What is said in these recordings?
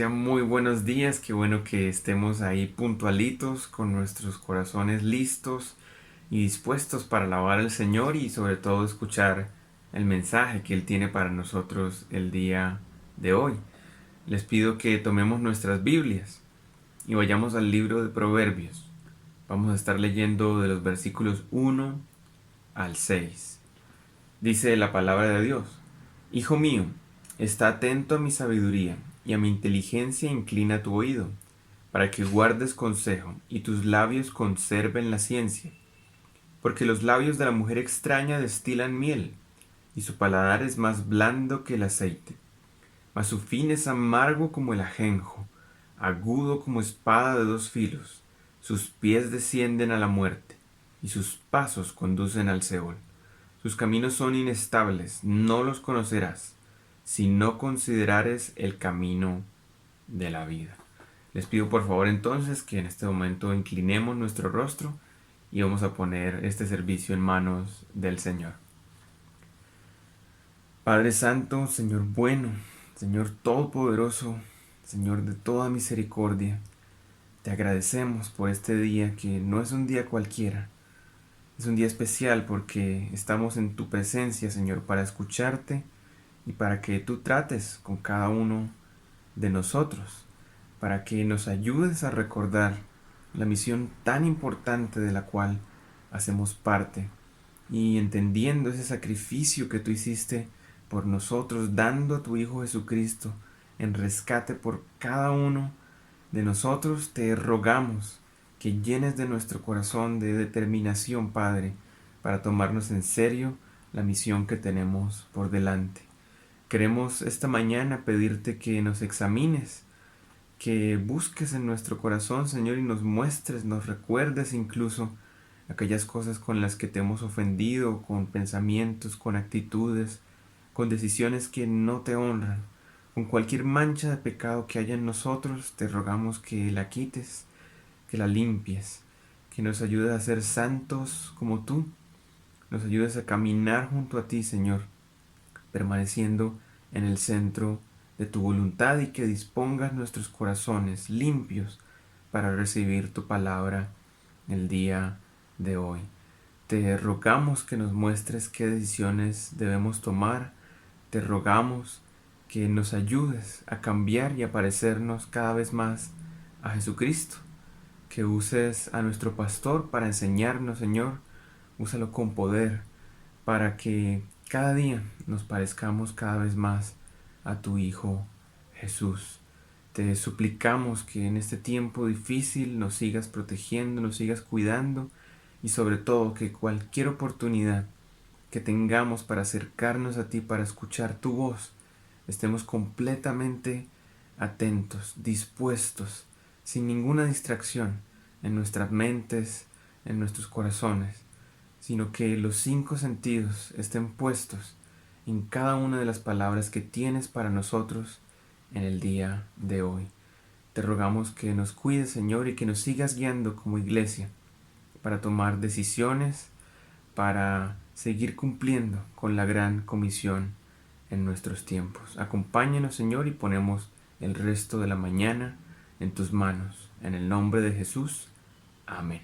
Tengan muy buenos días, qué bueno que estemos ahí puntualitos con nuestros corazones listos y dispuestos para alabar al Señor y sobre todo escuchar el mensaje que Él tiene para nosotros el día de hoy. Les pido que tomemos nuestras Biblias y vayamos al libro de Proverbios. Vamos a estar leyendo de los versículos 1 al 6. Dice la palabra de Dios: Hijo mío, está atento a mi sabiduría, y a mi inteligencia inclina tu oído, para que guardes consejo, y tus labios conserven la ciencia. Porque los labios de la mujer extraña destilan miel, y su paladar es más blando que el aceite. Mas su fin es amargo como el ajenjo, agudo como espada de dos filos. Sus pies descienden a la muerte, y sus pasos conducen al Seol. Sus caminos son inestables, no los conocerás, si no considerares el camino de la vida. Les pido por favor entonces que en este momento inclinemos nuestro rostro y vamos a poner este servicio en manos del Señor. Padre Santo, Señor bueno, Señor Todopoderoso, Señor de toda misericordia, te agradecemos por este día que no es un día cualquiera. Es un día especial porque estamos en tu presencia, Señor, para escucharte y para que tú trates con cada uno de nosotros, para que nos ayudes a recordar la misión tan importante de la cual hacemos parte y entendiendo ese sacrificio que tú hiciste por nosotros, dando a tu Hijo Jesucristo en rescate por cada uno de nosotros, te rogamos que llenes de nuestro corazón de determinación, Padre, para tomarnos en serio la misión que tenemos por delante. Queremos esta mañana pedirte que nos examines, que busques en nuestro corazón, Señor, y nos muestres, nos recuerdes incluso aquellas cosas con las que te hemos ofendido, con pensamientos, con actitudes, con decisiones que no te honran. Con cualquier mancha de pecado que haya en nosotros, te rogamos que la quites, que la limpies, que nos ayudes a ser santos como tú, nos ayudes a caminar junto a ti, Señor, permaneciendo en el centro de tu voluntad y que dispongas nuestros corazones limpios para recibir tu palabra el día de hoy. Te rogamos que nos muestres qué decisiones debemos tomar, te rogamos que nos ayudes a cambiar y a parecernos cada vez más a Jesucristo. Que uses a nuestro pastor para enseñarnos, Señor. Úsalo con poder para que cada día nos parezcamos cada vez más a tu Hijo Jesús. Te suplicamos que en este tiempo difícil nos sigas protegiendo, nos sigas cuidando y sobre todo que cualquier oportunidad que tengamos para acercarnos a ti, para escuchar tu voz, estemos completamente atentos, dispuestos, sin ninguna distracción en nuestras mentes, en nuestros corazones, sino que los 5 sentidos estén puestos en cada una de las palabras que tienes para nosotros en el día de hoy. Te rogamos que nos cuides, Señor, y que nos sigas guiando como iglesia para tomar decisiones, para seguir cumpliendo con la gran comisión en nuestros tiempos. Acompáñanos, Señor, y ponemos el resto de la mañana en tus manos. En el nombre de Jesús. Amén.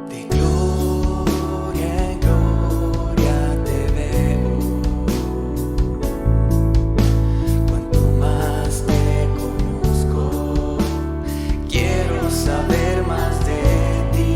De gloria en gloria te veo, cuanto más te conozco, quiero saber más de ti.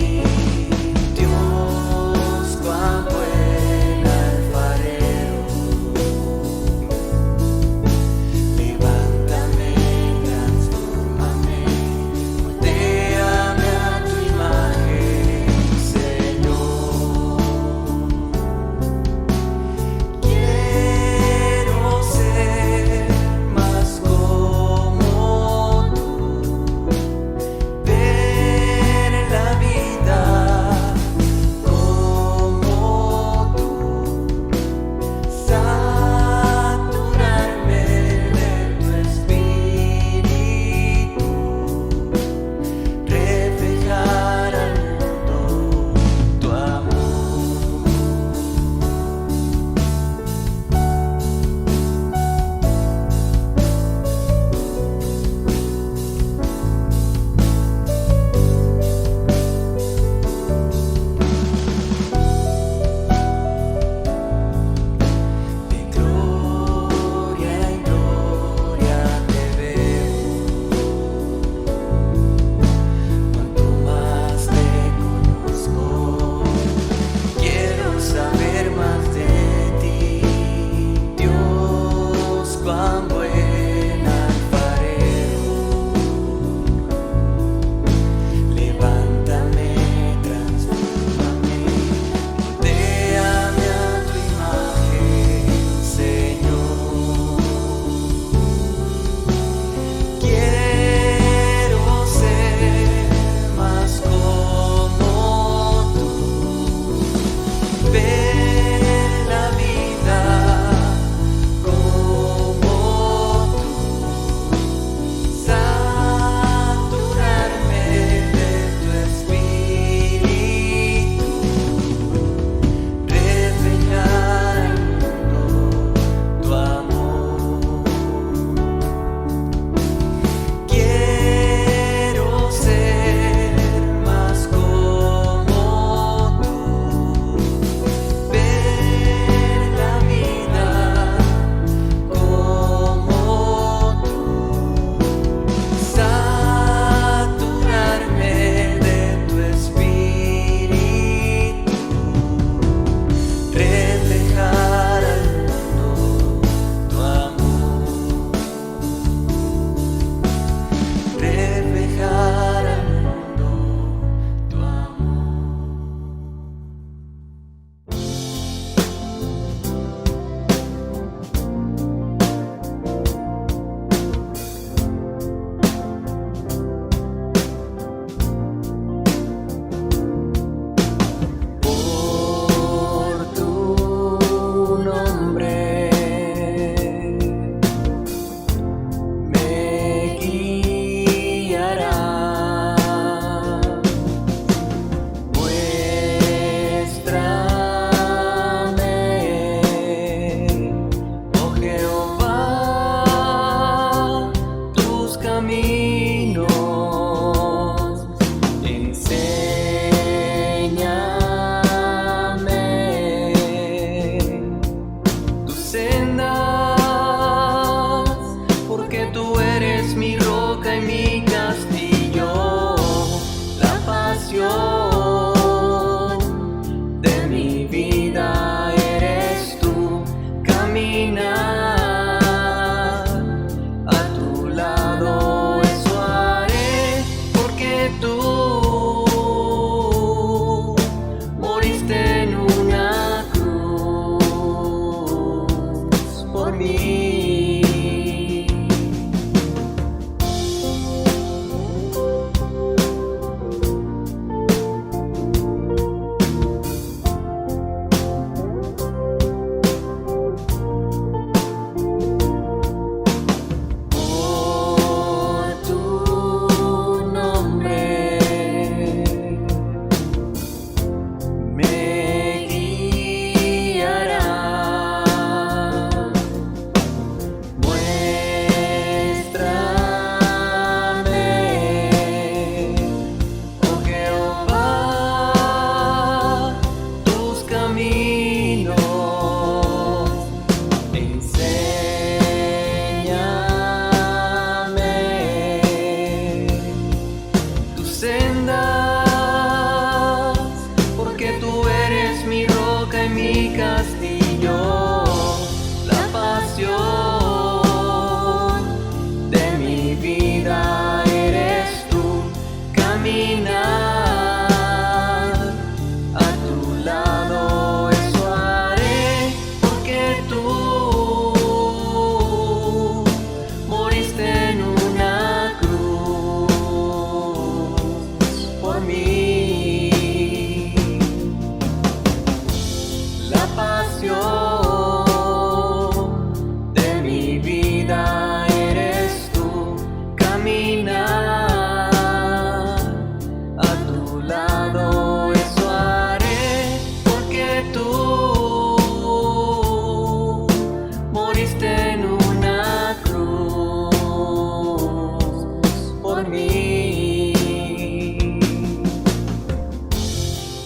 mí.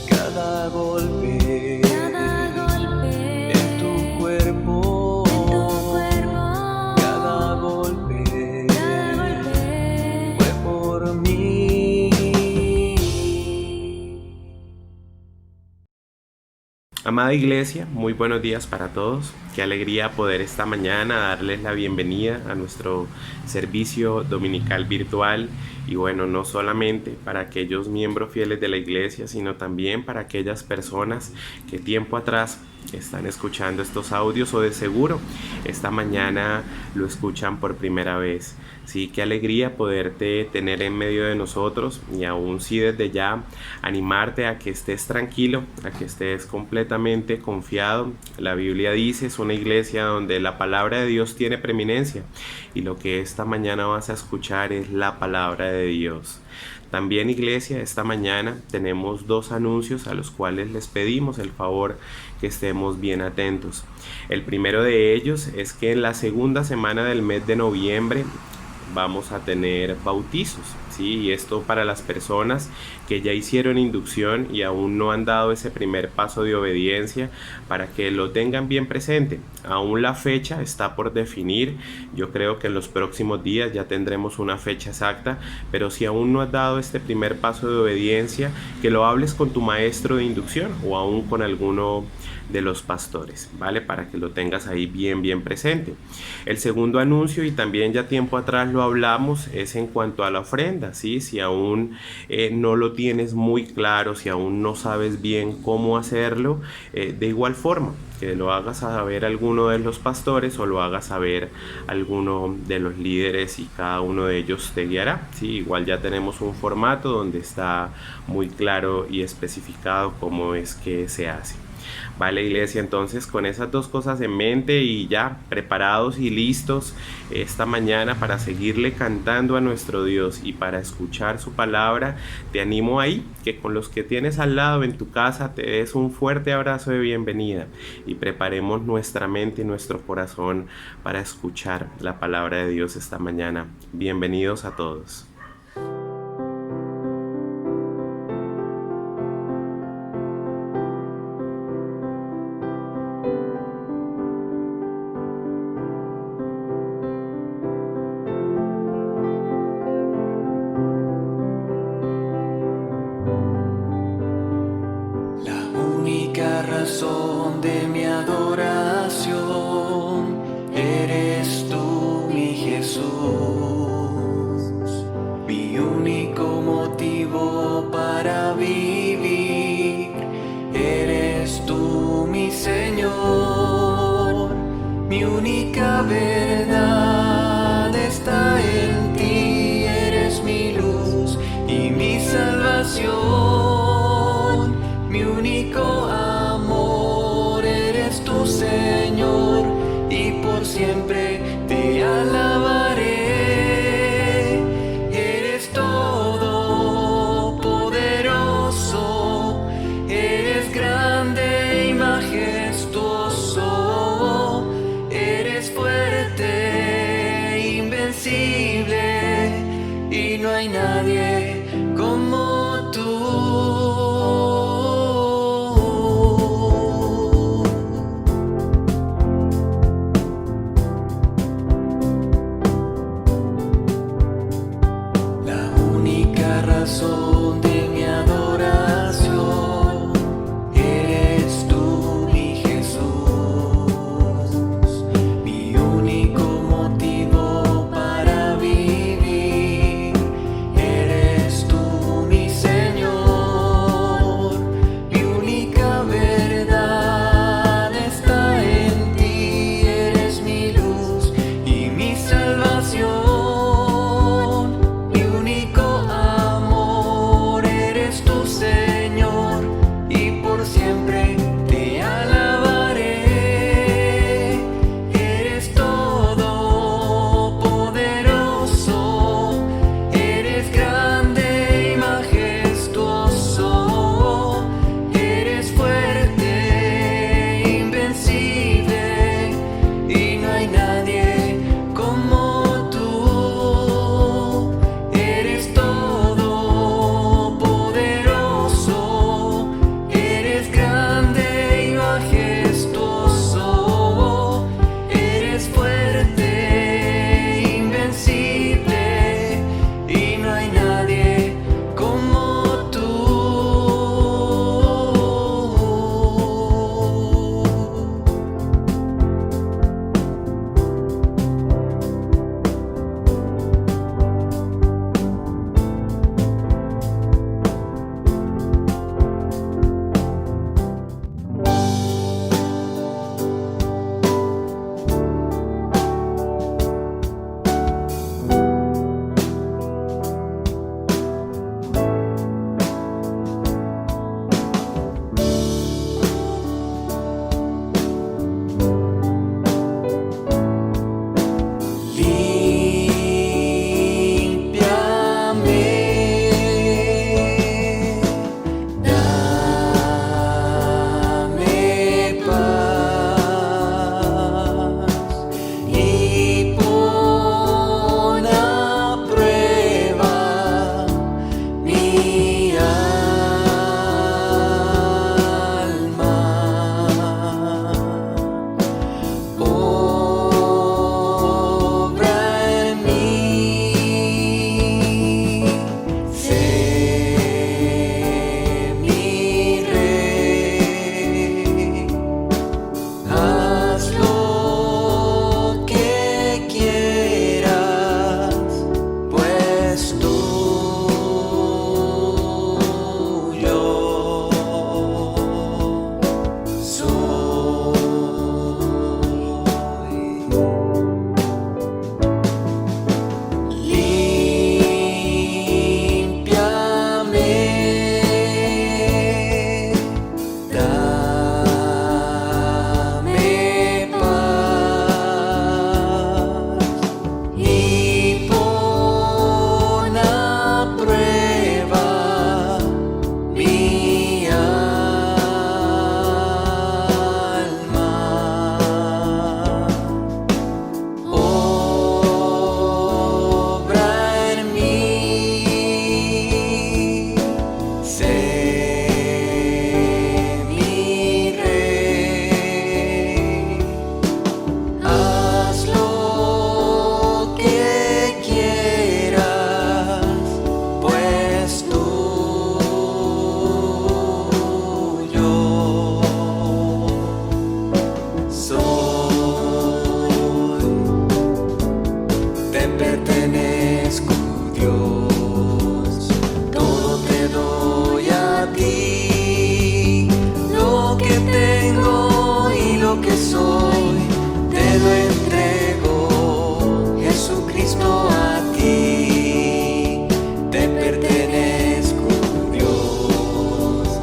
Cada golpe en tu cuerpo, cada golpe fue por mí. Amada Iglesia, muy buenos días para todos. Qué alegría poder esta mañana darles la bienvenida a nuestro servicio dominical virtual. Y bueno, no solamente para aquellos miembros fieles de la iglesia, sino también para aquellas personas que tiempo atrás están escuchando estos audios o de seguro esta mañana lo escuchan por primera vez. Sí, qué alegría poderte tener en medio de nosotros y aún sí desde ya animarte a que estés tranquilo, a que estés completamente confiado. La Biblia dice, es una iglesia donde la palabra de Dios tiene preeminencia y lo que esta mañana vas a escuchar es la palabra de Dios. También, iglesia, esta mañana tenemos dos anuncios a los cuales les pedimos el favor que estemos bien atentos. El primero de ellos es que en la segunda semana del mes de noviembre vamos a tener bautizos, ¿sí? Y esto para las personas que ya hicieron inducción y aún no han dado ese primer paso de obediencia, para que lo tengan bien presente. Aún la fecha está por definir. Yo creo que en los próximos días ya tendremos una fecha exacta, pero si aún no has dado este primer paso de obediencia, que lo hables con tu maestro de inducción o aún con alguno de los pastores, ¿vale? Para que lo tengas ahí bien presente. El segundo anuncio, y también ya tiempo atrás lo hablamos, es en cuanto a la ofrenda, ¿sí? Si aún no lo tienes muy claro, si aún no sabes bien cómo hacerlo, de igual forma, que lo hagas saber alguno de los pastores o lo hagas saber alguno de los líderes y cada uno de ellos te guiará, ¿sí? Igual ya tenemos un formato donde está muy claro y especificado cómo es que se hace. Vale, iglesia, entonces con esas dos cosas en mente y ya preparados y listos esta mañana para seguirle cantando a nuestro Dios y para escuchar su palabra, te animo ahí que con los que tienes al lado en tu casa te des un fuerte abrazo de bienvenida y preparemos nuestra mente y nuestro corazón para escuchar la palabra de Dios esta mañana. Bienvenidos a todos. Razón de mi adoración, eres tú, mi Jesús, mi único motivo para vivir, eres tú, mi Señor, mi única verdad está en ti, eres mi luz y mi salvación, mi único Señor, y por siempre te alabaré. Eres todopoderoso, eres grande y majestuoso, eres fuerte, invencible, y no hay nadie como tú. Razón de mi adoración, eres tú, mi Jesús, mi único motivo para vivir, eres tú, mi Señor, mi única verdad está en ti, eres mi luz y mi salvación. pues tuyo soy. Límpiame, dame paz y pon a prueba mi alma. Obra en mí, sé mi rey, haz lo que quieras, pues tuyo soy. Te pertenezco, Dios, todo te doy a ti, lo que tengo y lo que soy, te lo entrego, Jesucristo, a ti. Te pertenezco, Dios,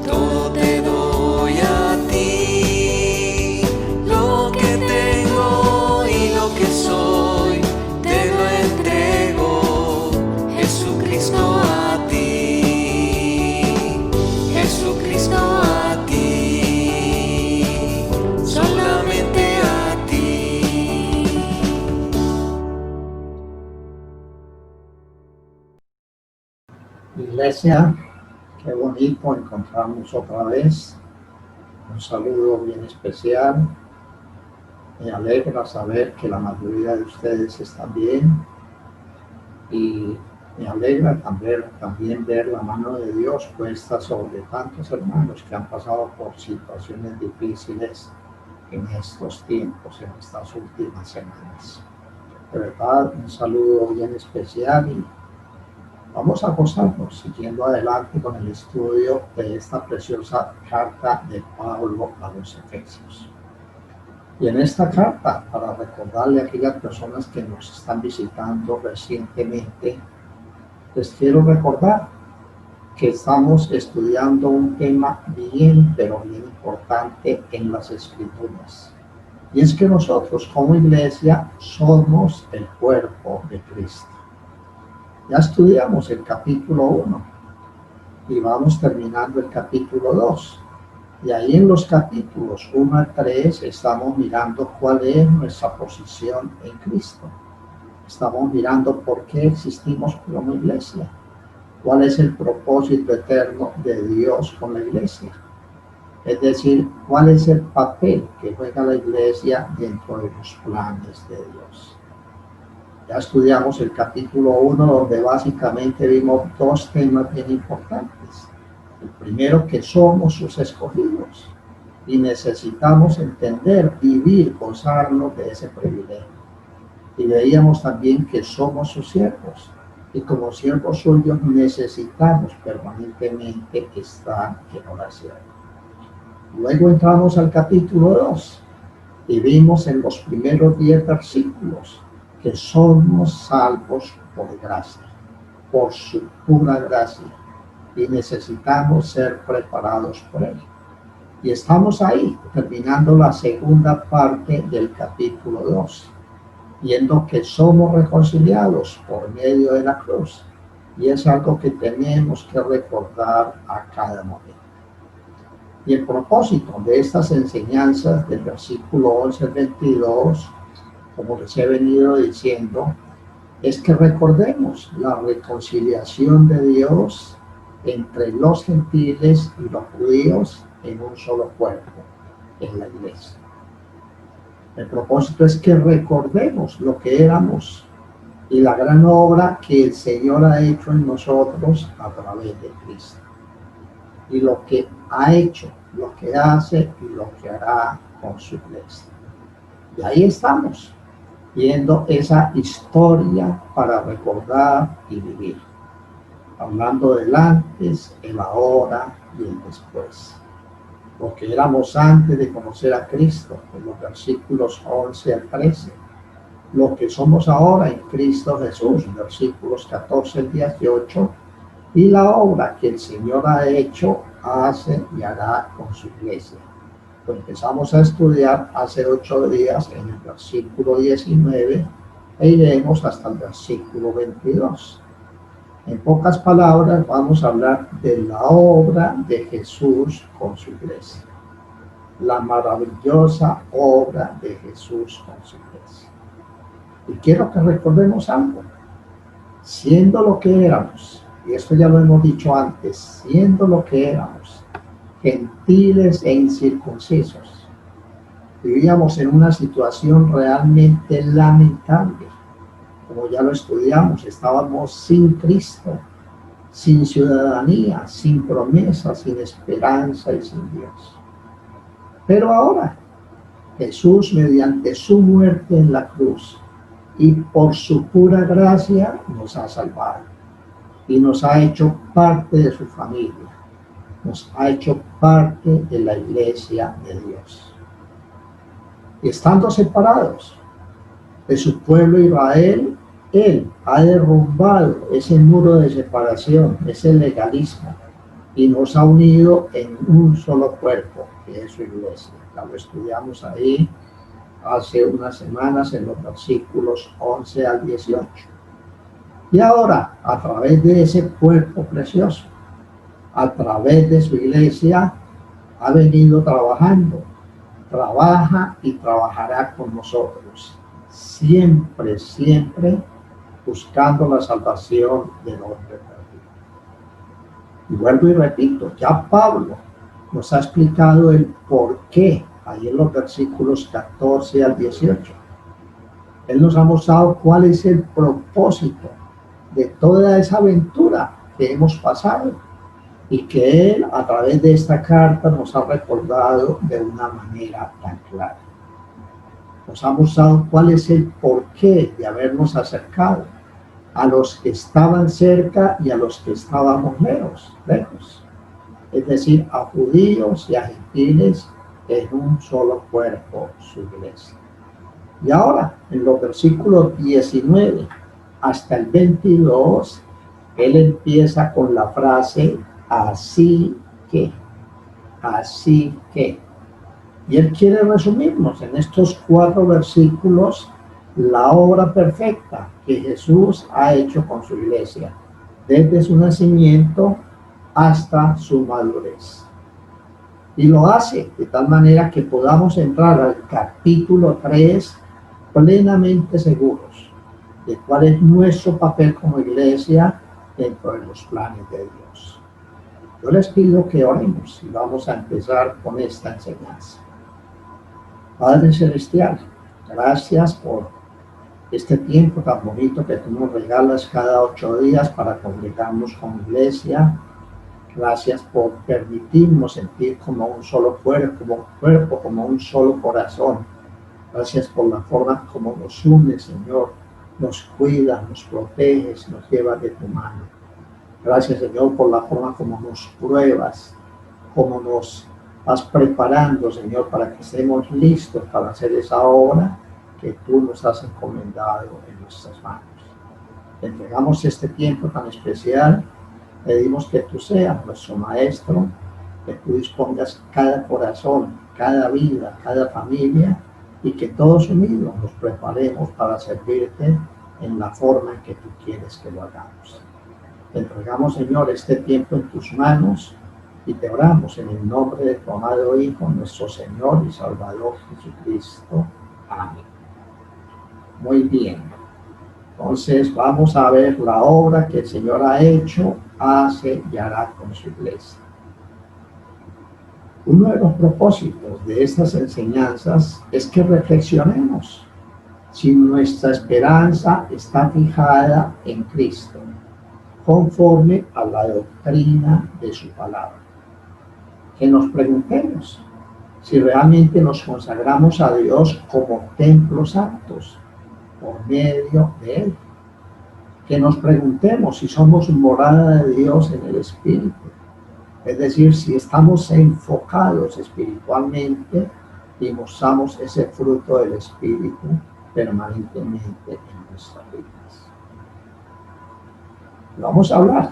todo te doy a ti, lo que tengo y lo que soy, te lo entrego, Jesucristo, a ti, Jesucristo, a ti, solamente a ti. Iglesia, qué bonito encontrarnos otra vez. Un saludo bien especial. Me alegra saber que la mayoría de ustedes están bien y me alegra también ver la mano de Dios puesta sobre tantos hermanos que han pasado por situaciones difíciles en estos tiempos, en estas últimas semanas. De verdad, un saludo bien especial y vamos a gozarnos siguiendo adelante con el estudio de esta preciosa carta de Pablo a los Efesios. Y en esta carta, para recordarle a aquellas personas que nos están visitando recientemente, les quiero recordar que estamos estudiando un tema bien, pero bien importante en las Escrituras. Y es que nosotros como iglesia somos el cuerpo de Cristo. Ya estudiamos el capítulo 1 y vamos terminando el capítulo 2. Y ahí en los capítulos 1 a 3 estamos mirando cuál es nuestra posición en Cristo. Estamos mirando por qué existimos como iglesia. Cuál es el propósito eterno de Dios con la iglesia. Es decir, cuál es el papel que juega la iglesia dentro de los planes de Dios. Ya estudiamos el capítulo 1, donde básicamente vimos dos temas bien importantes. El primero, que somos sus escogidos y necesitamos entender, vivir, gozarnos de ese privilegio. Y veíamos también que somos sus siervos y como siervos suyos necesitamos permanentemente estar en oración. Luego entramos al capítulo 2 y vimos en los primeros 10 versículos que somos salvos por gracia, por su pura gracia, y necesitamos ser preparados por él. Y estamos ahí, terminando la segunda parte del capítulo 2, viendo que somos reconciliados por medio de la cruz, y es algo que tenemos que recordar a cada momento. Y el propósito de estas enseñanzas del versículo 11 al 22, como les he venido diciendo, es que recordemos la reconciliación de Dios entre los gentiles y los judíos en un solo cuerpo, en la iglesia. El propósito es que recordemos lo que éramos y la gran obra que el Señor ha hecho en nosotros a través de Cristo. Y lo que ha hecho, lo que hace y lo que hará con su iglesia. Y ahí estamos. viendo esa historia para recordar y vivir, hablando del antes, el ahora y el después. Lo que éramos antes de conocer a Cristo, en los versículos 11 al 13, lo que somos ahora en Cristo Jesús, versículos 14 al 18, y la obra que el Señor ha hecho, hace y hará con su iglesia. Lo empezamos a estudiar hace 8 días en el versículo 19 e iremos hasta el versículo 22. En pocas palabras, vamos a hablar de la obra de Jesús con su iglesia. La maravillosa obra de Jesús con su iglesia. Y quiero que recordemos algo. Siendo lo que éramos, y esto ya lo hemos dicho antes, siendo lo que éramos, gentiles e incircuncisos, vivíamos en una situación realmente lamentable. Como ya lo estudiamos, estábamos sin Cristo, sin ciudadanía, sin promesa, sin esperanza y sin Dios. Pero ahora, Jesús, mediante su muerte en la cruz y por su pura gracia, nos ha salvado y nos ha hecho parte de su familia, nos ha hecho parte de la iglesia de Dios. Y estando separados de su pueblo Israel, Él ha derrumbado ese muro de separación, ese legalismo, y nos ha unido en un solo cuerpo, que es su iglesia. Ya lo estudiamos ahí hace unas semanas en los versículos 11 al 18. Y ahora, a través de ese cuerpo precioso, a través de su iglesia, ha venido trabajando, trabaja y trabajará con nosotros, siempre, siempre buscando la salvación del hombre perdido. Y vuelvo y repito, ya Pablo nos ha explicado el por qué, ahí en los versículos 14 al 18. Él nos ha mostrado cuál es el propósito de toda esa aventura que hemos pasado y que Él a través de esta carta nos ha recordado de una manera tan clara. Nos ha mostrado cuál es el porqué de habernos acercado a los que estaban cerca y a los que estábamos lejos. Es decir, a judíos y a gentiles en un solo cuerpo, su iglesia. Y ahora, en los versículos 19 hasta el 22, él empieza con la frase así que. Y él quiere resumirnos en estos 4 versículos la obra perfecta que Jesús ha hecho con su iglesia, desde su nacimiento hasta su madurez. Y lo hace de tal manera que podamos entrar al capítulo 3 plenamente seguros de cuál es nuestro papel como iglesia dentro de los planes de Dios. Yo les pido que oremos y vamos a empezar con esta enseñanza. Padre Celestial, gracias por este tiempo tan bonito que tú nos regalas cada 8 días para congregarnos como iglesia. Gracias por permitirnos sentir como un solo cuerpo, como un solo corazón. Gracias por la forma como nos unes, Señor. Nos cuidas, nos proteges, nos llevas de tu mano. Gracias, Señor, por la forma como nos pruebas, como nos vas preparando, Señor, para que estemos listos para hacer esa obra que tú nos has encomendado en nuestras manos. Te entregamos este tiempo tan especial. Pedimos que tú seas nuestro maestro, que tú dispongas cada corazón, cada vida, cada familia, y que todos unidos nos preparemos para servirte en la forma en que tú quieres que lo hagamos. Te entregamos, Señor, este tiempo en tus manos y te oramos en el nombre de tu amado Hijo, nuestro Señor y Salvador Jesucristo. Amén. Muy bien. Entonces vamos a ver la obra que el Señor ha hecho, hace y hará con su iglesia. Uno de los propósitos de estas enseñanzas es que reflexionemos si nuestra esperanza está fijada en Cristo, conforme a la doctrina de su palabra. Que nos preguntemos si realmente nos consagramos a Dios como templos santos, por medio de Él. Que nos preguntemos si somos morada de Dios en el Espíritu. Es decir, si estamos enfocados espiritualmente y mostramos ese fruto del Espíritu permanentemente en nuestras vidas. Vamos a hablar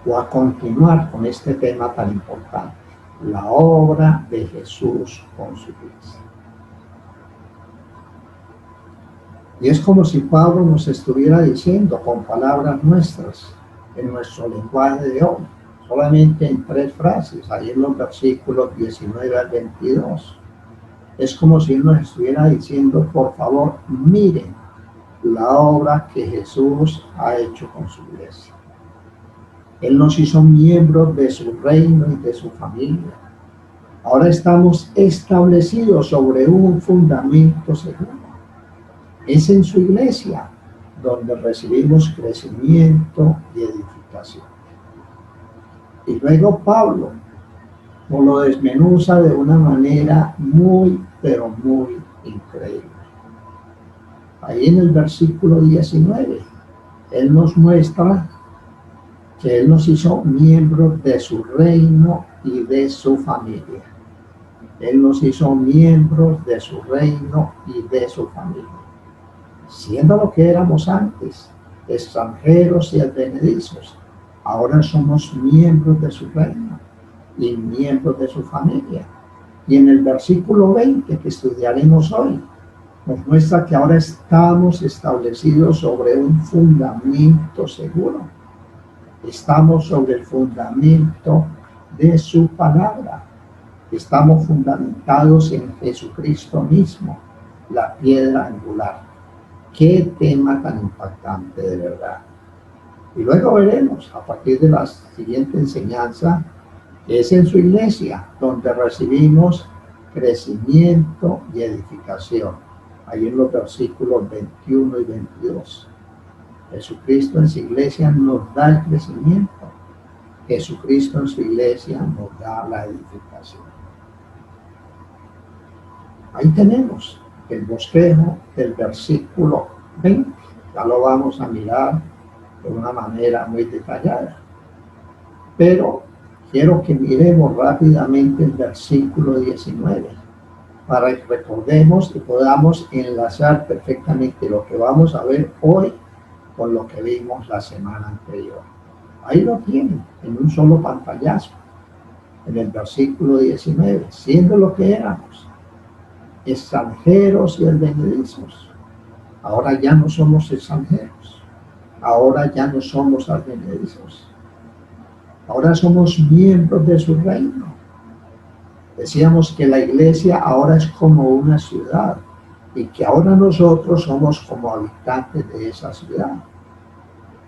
o a continuar con este tema tan importante, la obra de Jesús con su iglesia. Y es como si Pablo nos estuviera diciendo con palabras nuestras, en nuestro lenguaje de hoy, solamente en 3 frases, ahí en los versículos 19 al 22. Es como si él nos estuviera diciendo, por favor, miren la obra que Jesús ha hecho con su iglesia. Él nos hizo miembros de su reino y de su familia. Ahora estamos establecidos sobre un fundamento seguro. Es en su iglesia donde recibimos crecimiento y edificación. Y luego Pablo nos lo desmenuza de una manera muy, pero muy increíble. Ahí en el versículo 19, él nos muestra que él nos hizo miembros de su reino y de su familia. Él nos hizo miembros de su reino y de su familia. Siendo lo que éramos antes, extranjeros y advenedizos, ahora somos miembros de su reino y miembros de su familia. Y en el versículo 20 que estudiaremos hoy, nos muestra que ahora estamos establecidos sobre un fundamento seguro. Estamos sobre el fundamento de su palabra. Estamos fundamentados en Jesucristo mismo, la piedra angular. Qué tema tan impactante, de verdad. Y luego veremos, a partir de la siguiente enseñanza, que es en su iglesia donde recibimos crecimiento y edificación. Ahí en los versículos 21 y 22. Jesucristo en su iglesia nos da el crecimiento. Jesucristo en su iglesia nos da la edificación. Ahí tenemos el bosquejo del versículo 20. Ya lo vamos a mirar de una manera muy detallada. Pero quiero que miremos rápidamente el versículo 19 para que recordemos y podamos enlazar perfectamente lo que vamos a ver hoy con lo que vimos la semana anterior. Ahí lo tienen, en un solo pantallazo, en el versículo 19, siendo lo que éramos, extranjeros y advenedizos. Ahora ya no somos extranjeros, ahora ya no somos advenedizos, ahora somos miembros de su reino. Decíamos que la iglesia ahora es como una ciudad y que ahora nosotros somos como habitantes de esa ciudad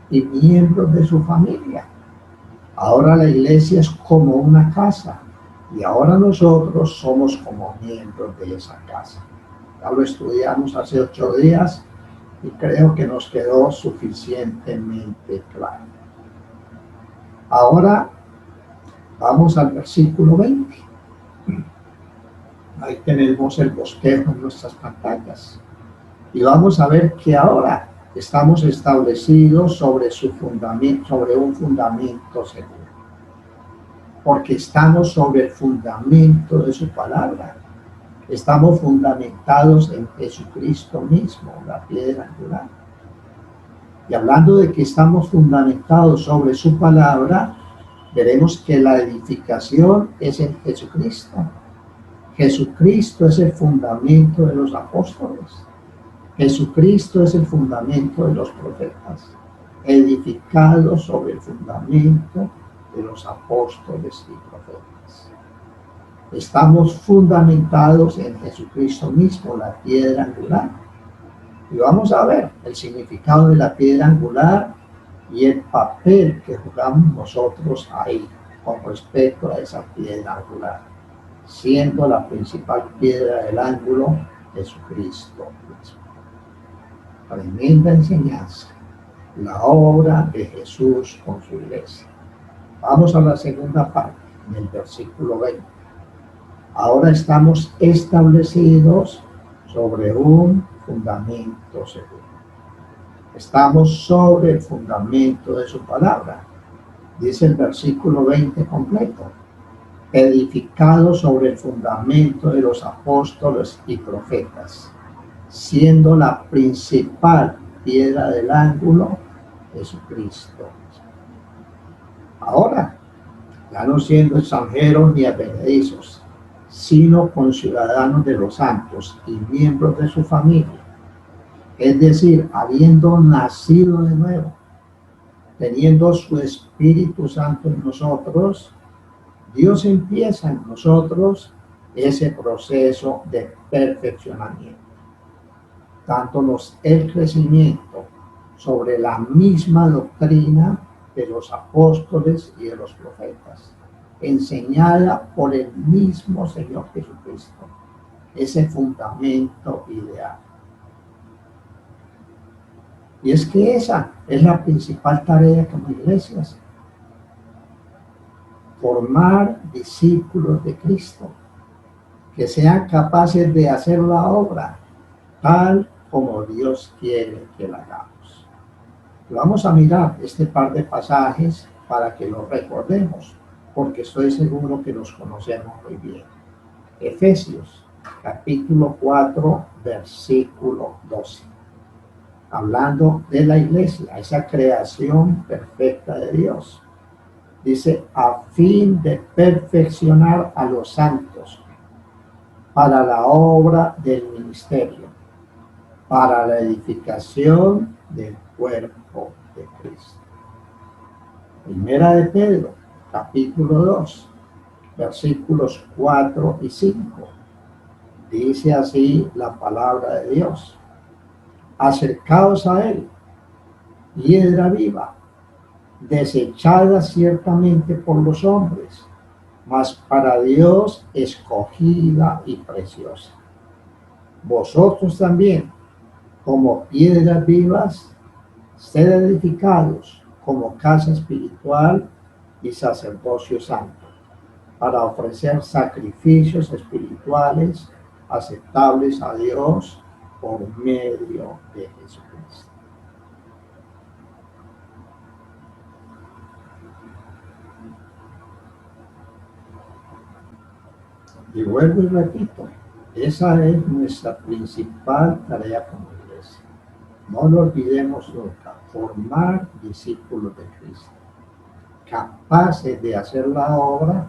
y miembros de su familia. Ahora la iglesia es como una casa y ahora nosotros somos como miembros de esa casa. Ya lo estudiamos hace 8 días y creo que nos quedó suficientemente claro. Ahora vamos al versículo 20. Ahí tenemos el bosquejo en nuestras pantallas. Y vamos a ver que ahora estamos establecidos sobre su fundamento, sobre un fundamento seguro. Porque estamos sobre el fundamento de su palabra. Estamos fundamentados en Jesucristo mismo, la piedra angular. Y hablando de que estamos fundamentados sobre su palabra, veremos que la edificación es en Jesucristo. Jesucristo es el fundamento de los apóstoles. Jesucristo es el fundamento de los profetas, edificados sobre el fundamento de los apóstoles y profetas. Estamos fundamentados en Jesucristo mismo, la piedra angular. Y vamos a ver el significado de la piedra angular y el papel que jugamos nosotros ahí con respecto a esa piedra angular, siendo la principal piedra del ángulo Jesucristo mismo. Tremenda enseñanza, la obra de Jesús con su iglesia. Vamos a la segunda parte, en el versículo 20. Ahora estamos establecidos sobre un fundamento seguro. Estamos sobre el fundamento de su palabra. Dice el versículo 20 completo. Edificado sobre el fundamento de los apóstoles y profetas, siendo la principal piedra del ángulo Jesucristo. Ahora, ya no siendo extranjeros ni advenedizos, sino conciudadanos de los santos y miembros de su familia, es decir, habiendo nacido de nuevo, teniendo su Espíritu Santo en nosotros, Dios empieza en nosotros ese proceso de perfeccionamiento, dándonos el crecimiento sobre la misma doctrina de los apóstoles y de los profetas, enseñada por el mismo Señor Jesucristo, ese fundamento ideal. Y es que esa es la principal tarea como iglesias: formar discípulos de Cristo, que sean capaces de hacer la obra tal como Dios quiere que la hagamos. Vamos a mirar este par de pasajes para que los recordemos, porque estoy seguro que los conocemos muy bien. Efesios, capítulo 4, versículo 12. Hablando de la iglesia, esa creación perfecta de Dios. Dice, a fin de perfeccionar a los santos para la obra del ministerio, para la edificación del cuerpo de Cristo. Primera de Pedro, capítulo 2, versículos 4 y 5. Dice así la palabra de Dios. Acercaos a él, piedra viva, desechada ciertamente por los hombres, mas para Dios escogida y preciosa. Vosotros también, como piedras vivas, sed edificados como casa espiritual y sacerdocio santo, para ofrecer sacrificios espirituales aceptables a Dios por medio de Jesucristo. Y vuelvo y repito, esa es nuestra principal tarea como iglesia. No lo olvidemos nunca, formar discípulos de Cristo, capaces de hacer la obra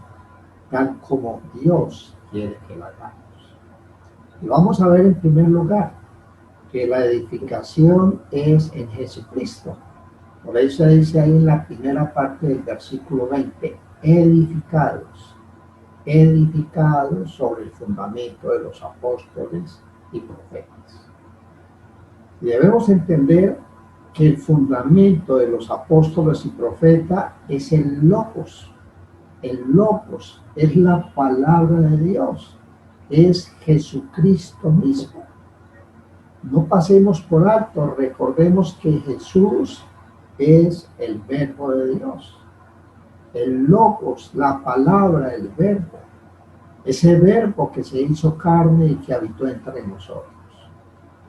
tal como Dios quiere que la hagamos. Y vamos a ver en primer lugar que la edificación es en Jesucristo. Por eso dice ahí en la primera parte del versículo 20, edificados sobre el fundamento de los apóstoles y profetas. Y debemos entender que el fundamento de los apóstoles y profetas es el Logos. El Logos es la palabra de Dios, es Jesucristo mismo. No pasemos por alto, recordemos que Jesús es el verbo de Dios. El Logos, la palabra, el verbo. Ese verbo que se hizo carne y que habitó entre nosotros.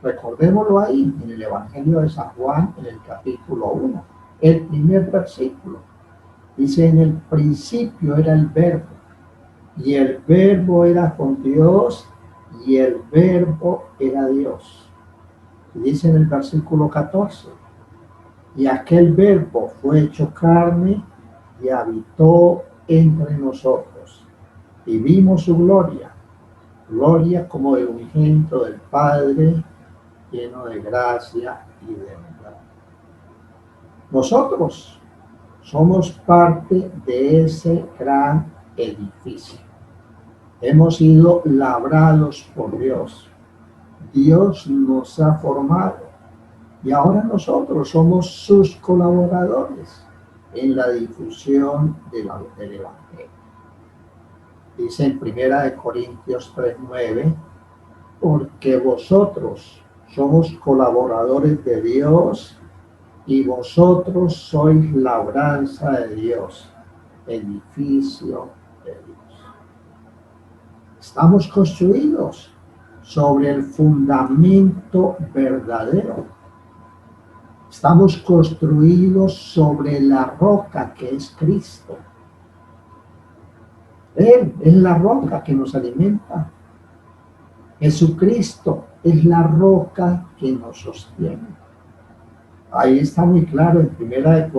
Recordémoslo ahí en el Evangelio de San Juan, en el capítulo 1, el primer versículo. Dice, en el principio era el verbo, y el verbo era con Dios, y el verbo era Dios. Y dice en el versículo 14, y aquel verbo fue hecho carne y habitó entre nosotros, y vimos su gloria, gloria como de unigénito del Padre, lleno de gracia y de verdad. Nosotros somos parte de ese gran edificio. Hemos sido labrados por Dios. Dios nos ha formado y ahora nosotros somos sus colaboradores en la difusión del Evangelio. Dice en 1 Corintios 3:9, porque vosotros somos colaboradores de Dios y vosotros sois labranza de Dios, edificio de Dios. Estamos construidos sobre el fundamento verdadero. Estamos construidos sobre la roca que es Cristo. Él es la roca que nos alimenta. Jesucristo es la roca que nos sostiene. Ahí está muy claro en Primera de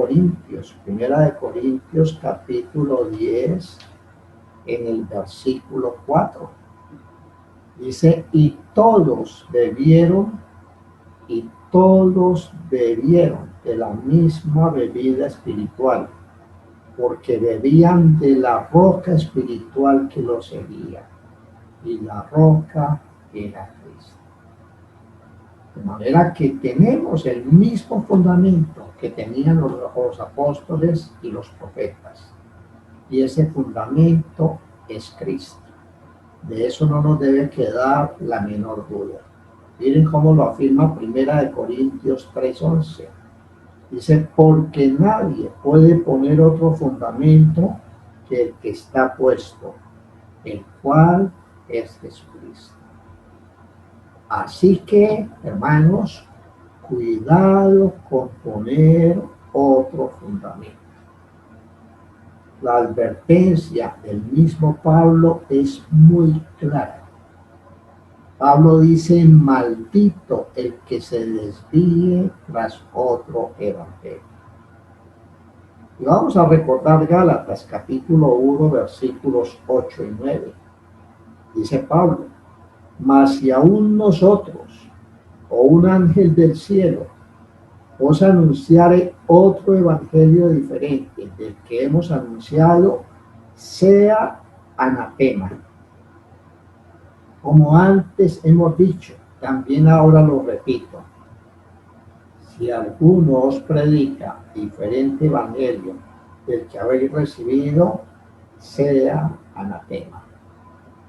Corintios capítulo 10, en el versículo 4. Dice, y todos bebieron de la misma bebida espiritual, porque bebían de la roca espiritual que los seguía, y la roca era Cristo. De manera que tenemos el mismo fundamento que tenían los apóstoles y los profetas, y ese fundamento es Cristo. De eso no nos debe quedar la menor duda. Miren cómo lo afirma Primera de Corintios 3:11. Dice, porque nadie puede poner otro fundamento que el que está puesto, el cual es Jesucristo. Así que, hermanos, cuidado con poner otro fundamento. La advertencia del mismo Pablo es muy clara. Pablo dice, maldito el que se desvíe tras otro evangelio. Y vamos a recordar Gálatas capítulo 1 versículos 8 y 9. Dice Pablo, mas si aún nosotros o un ángel del cielo os anunciare otro evangelio diferente del que hemos anunciado, sea anatema. Como antes hemos dicho, también ahora lo repito. Si alguno os predica diferente evangelio del que habéis recibido, sea anatema,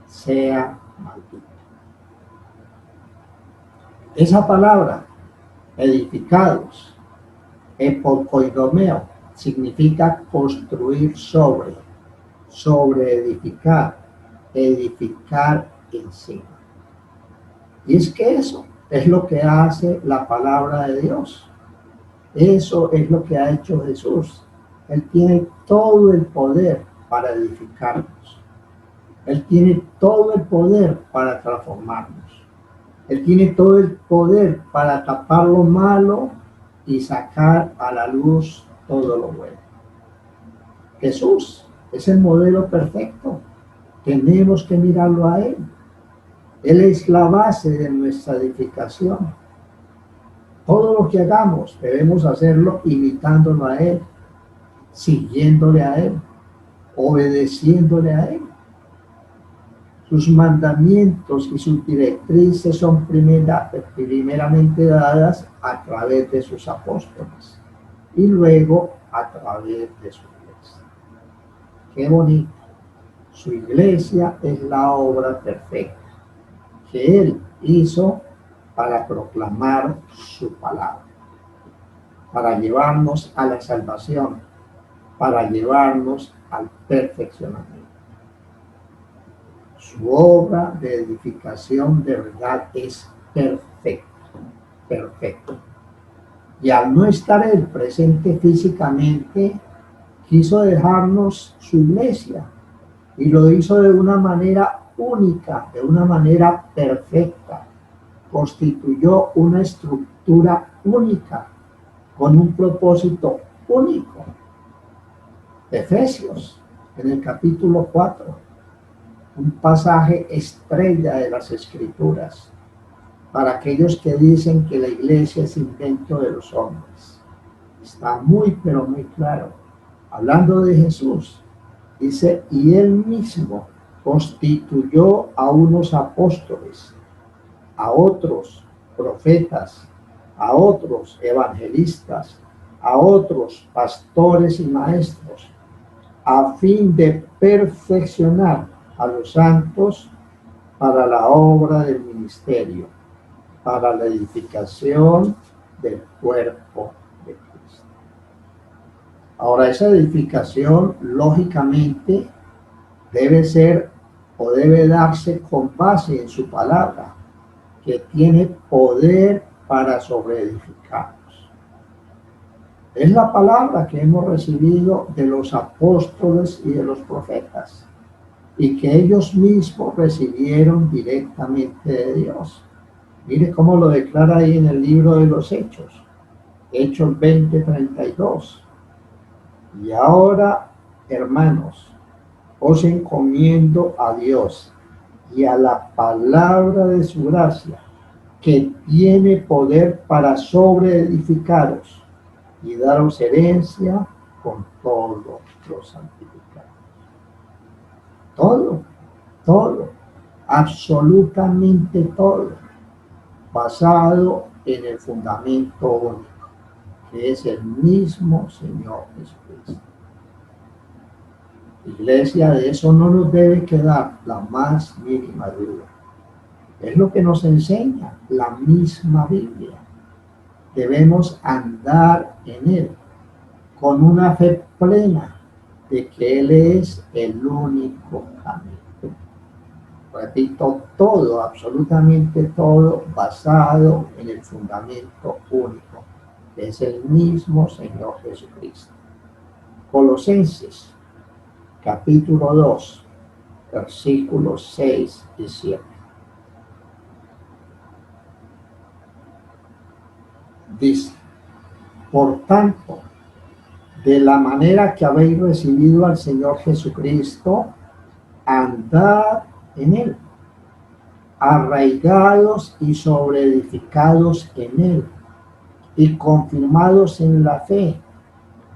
sea maldito. Esa palabra, edificados, epocoidomeo, significa construir sobre edificar, edificar encima. Y es que eso es lo que hace la palabra de Dios. Eso es lo que ha hecho Jesús. Él tiene todo el poder para edificarnos. Él tiene todo el poder para transformarnos. Él tiene todo el poder para tapar lo malo y sacar a la luz todo lo bueno. Jesús es el modelo perfecto. Tenemos que mirarlo a Él. Él es la base de nuestra edificación. Todo lo que hagamos debemos hacerlo imitándolo a Él, siguiéndole a Él, obedeciéndole a Él. Sus mandamientos y sus directrices son primeramente dadas a través de sus apóstoles y luego a través de su iglesia. Qué bonito. Su iglesia es la obra perfecta que Él hizo para proclamar su palabra, para llevarnos a la salvación, para llevarnos al perfeccionamiento. Su obra de edificación de verdad es perfecta, perfecta. Y al no estar Él presente físicamente, quiso dejarnos su iglesia y lo hizo de una manera única, de una manera perfecta. Constituyó una estructura única, con un propósito único. Efesios, en el capítulo 4, un pasaje estrella de las Escrituras, para aquellos que dicen que la iglesia es invento de los hombres. Está muy, pero muy claro. Hablando de Jesús, dice, y Él mismo constituyó a unos apóstoles, a otros profetas, a otros evangelistas, a otros pastores y maestros, a fin de perfeccionar a los santos para la obra del ministerio, para la edificación del cuerpo de Cristo. Ahora, esa edificación, lógicamente, debe ser o debe darse con base en su palabra, que tiene poder para sobreedificarnos. Es la palabra que hemos recibido de los apóstoles y de los profetas y que ellos mismos recibieron directamente de Dios. Mire cómo lo declara ahí en el libro de los Hechos, Hechos 20:32. Y ahora, hermanos, os encomiendo a Dios y a la palabra de su gracia, que tiene poder para sobreedificaros y daros herencia con todos los santificados. Todo, absolutamente todo, basado en el fundamento único, que es el mismo Señor Jesucristo. Iglesia, de eso no nos debe quedar la más mínima duda. Es lo que nos enseña la misma Biblia. Debemos andar en Él con una fe plena de que Él es el único camino. Repito, todo, absolutamente todo, basado en el fundamento único, que es el mismo Señor Jesucristo. Colosenses, capítulo 2, versículos 6 y 7. Dice: por tanto, de la manera que habéis recibido al Señor Jesucristo, andad en Él, arraigados y sobreedificados en Él, y confirmados en la fe,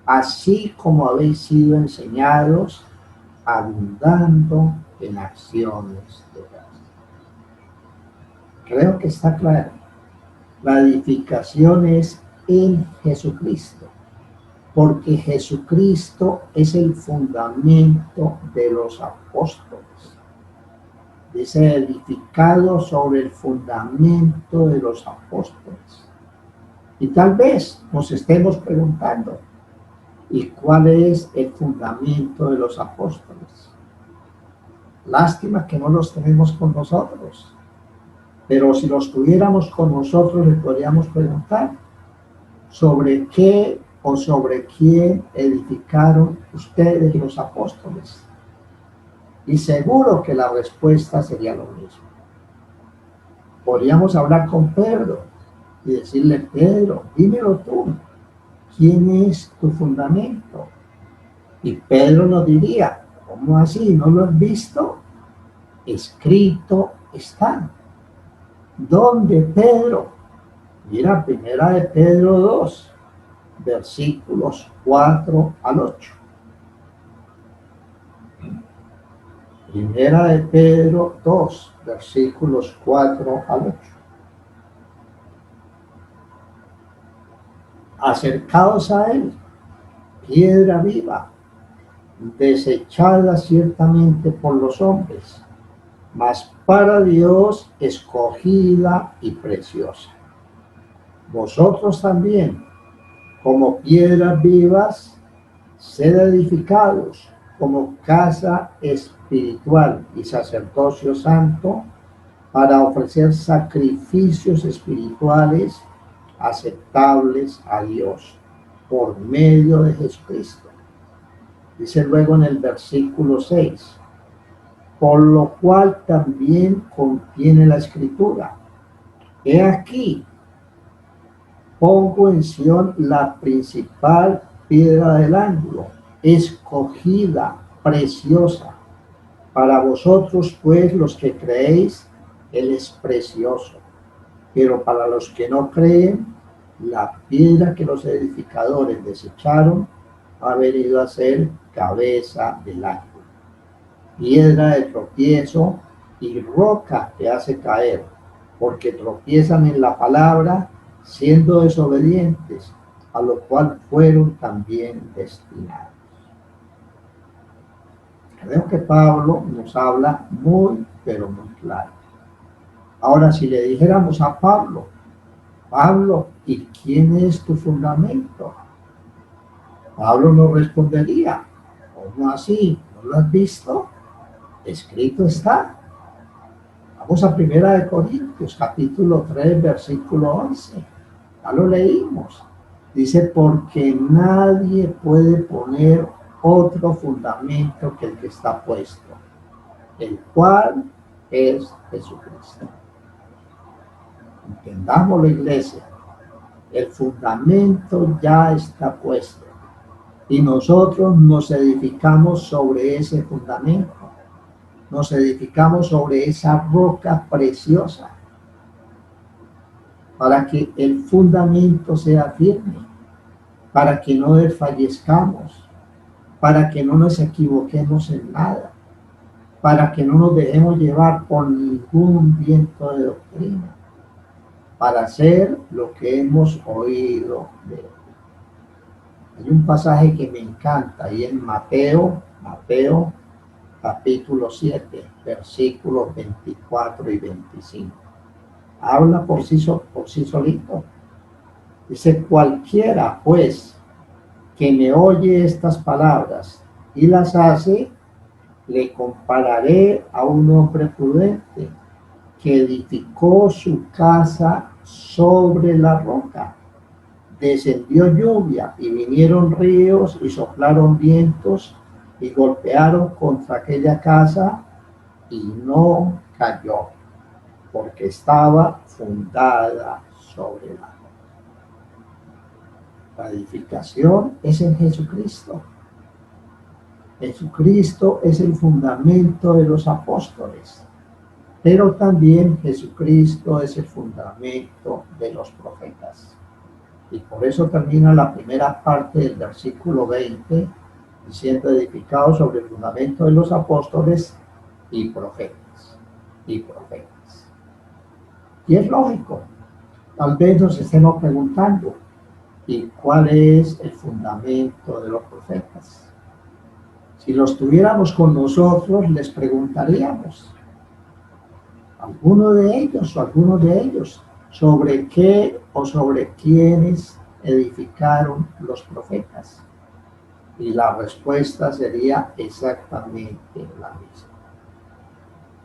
así como habéis sido enseñados, abundando en acciones de gracia. Creo que está claro. La edificación es en Jesucristo, porque Jesucristo es el fundamento de los apóstoles. Dice, edificado sobre el fundamento de los apóstoles. Y tal vez nos estemos preguntando, ¿y cuál es el fundamento de los apóstoles? Lástima que no los tenemos con nosotros. Pero si los tuviéramos con nosotros, les podríamos preguntar, ¿sobre qué o sobre quién edificaron ustedes los apóstoles? Y seguro que la respuesta sería lo mismo. Podríamos hablar con Pedro y decirle, Pedro, dímelo tú, ¿quién es tu fundamento? Y Pedro nos diría, ¿cómo así? ¿No lo has visto? Escrito está. ¿Dónde, Pedro? Mira, primera de Pedro 2, versículos 4 al 8. Primera de Pedro 2, versículos 4 al 8. Acercaos a Él, piedra viva, desechada ciertamente por los hombres, mas para Dios escogida y preciosa. Vosotros también, como piedras vivas, sed edificados como casa espiritual y sacerdocio santo, para ofrecer sacrificios espirituales aceptables a Dios por medio de Jesucristo. Dice luego en el versículo 6, por lo cual también contiene la escritura: he aquí, pongo en Sión la principal piedra del ángulo, escogida, preciosa. Para vosotros, pues, los que creéis, Él es precioso. Pero para los que no creen, la piedra que los edificadores desecharon ha venido a ser cabeza del ángulo, piedra de tropiezo y roca que hace caer, porque tropiezan en la palabra, siendo desobedientes, a lo cual fueron también destinados. Creo que Pablo nos habla muy, pero muy claro. Ahora, si le dijéramos a Pablo, Pablo, ¿y quién es tu fundamento? Pablo nos respondería, ¿cómo así? ¿No lo has visto? Escrito está. Vamos a 1 Corintios, capítulo 3, versículo 11. Ya lo leímos. Dice, porque nadie puede poner otro fundamento que el que está puesto, el cual es Jesucristo. Entendamos la iglesia. El fundamento ya está puesto y nosotros nos edificamos sobre ese fundamento. Nos edificamos sobre esa roca preciosa para que el fundamento sea firme, para que no desfallezcamos, para que no nos equivoquemos en nada, para que no nos dejemos llevar por ningún viento de doctrina, para hacer lo que hemos oído de él. Hay un pasaje que me encanta ahí en Mateo capítulo 7, versículos 24 y 25. Habla por sí solito. Dice, cualquiera pues que me oye estas palabras y las hace, le compararé a un hombre prudente que edificó su casa sobre la roca. Descendió lluvia y vinieron ríos y soplaron vientos y golpearon contra aquella casa y no cayó, porque estaba fundada sobre la roca. La edificación es en Jesucristo. Jesucristo es el fundamento de los apóstoles, pero también Jesucristo es el fundamento de los profetas. Y por eso termina la primera parte del versículo 20 diciendo, edificado sobre el fundamento de los apóstoles y profetas. Y profetas. Y es lógico, tal vez nos estemos preguntando, ¿y cuál es el fundamento de los profetas? Si los tuviéramos con nosotros, les preguntaríamos, alguno de ellos, sobre qué o sobre quiénes edificaron los profetas. Y la respuesta sería exactamente la misma.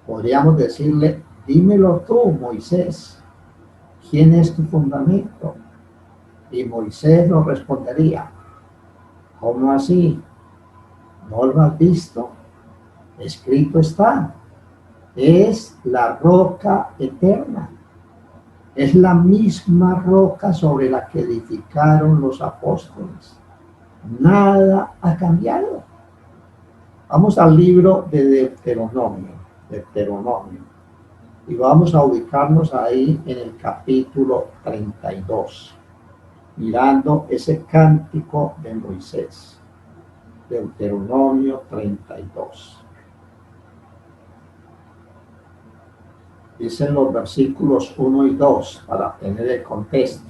Podríamos decirle, dímelo tú, Moisés, ¿quién es tu fundamento? Y Moisés nos respondería, ¿cómo así? ¿No lo has visto? Escrito está, es la roca eterna. Es la misma roca sobre la que edificaron los apóstoles. Nada ha cambiado. Vamos al libro de Deuteronomio, y vamos a ubicarnos ahí en el capítulo 32, mirando ese cántico de Moisés. Deuteronomio 32. Dicen los versículos 1 y 2 para tener el contexto.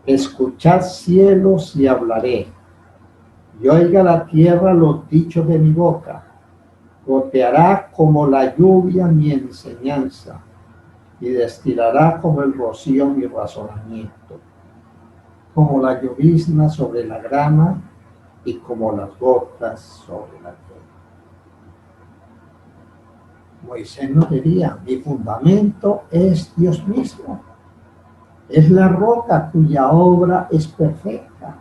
Escuchad cielos y hablaré, y oiga la tierra los dichos de mi boca. Goteará como la lluvia mi enseñanza, y destilará como el rocío mi razonamiento, como la llovizna sobre la grama, y como las gotas sobre la tierra. Moisés nos diría, mi fundamento es Dios mismo. Es la roca cuya obra es perfecta.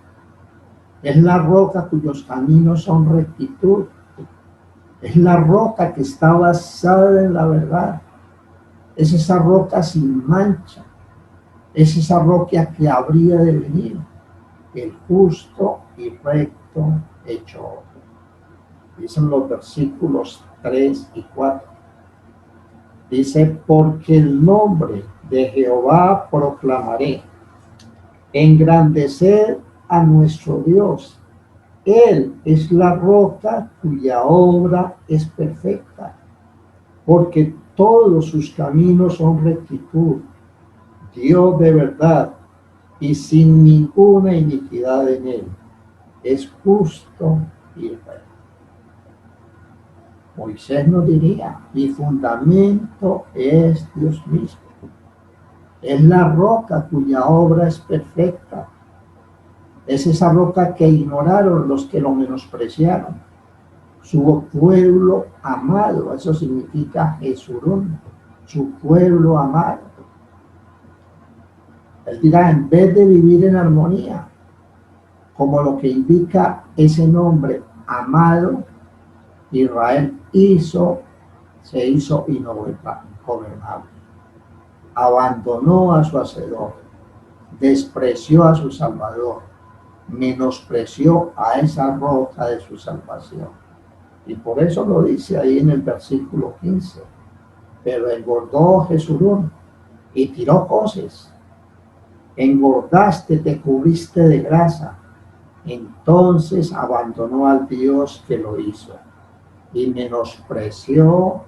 Es la roca cuyos caminos son rectitud. Es la roca que está basada en la verdad. Es esa roca sin mancha. Es esa roca que habría de venir. El justo y recto hecho hombre. Dicen los versículos 3 y 4. Dice, porque el nombre de Jehová proclamaré, engrandecer a nuestro Dios. Él es la roca cuya obra es perfecta, porque todos sus caminos son rectitud, Dios de verdad, y sin ninguna iniquidad en él. Es justo y recto. Moisés nos diría, mi fundamento es Dios mismo. Es la roca cuya obra es perfecta. Es esa roca que ignoraron los que lo menospreciaron. Su pueblo amado, eso significa Jesurún, su pueblo amado. Él dirá, en vez de vivir en armonía, como lo que indica ese nombre, amado, Israel se hizo ingobernable. Abandonó a su Hacedor, despreció a su Salvador, menospreció a esa roca de su salvación. Y por eso lo dice ahí en el versículo 15. Pero engordó Jesurún y tiró coces. Engordaste, te cubriste de grasa. Entonces abandonó al Dios que lo hizo y menospreció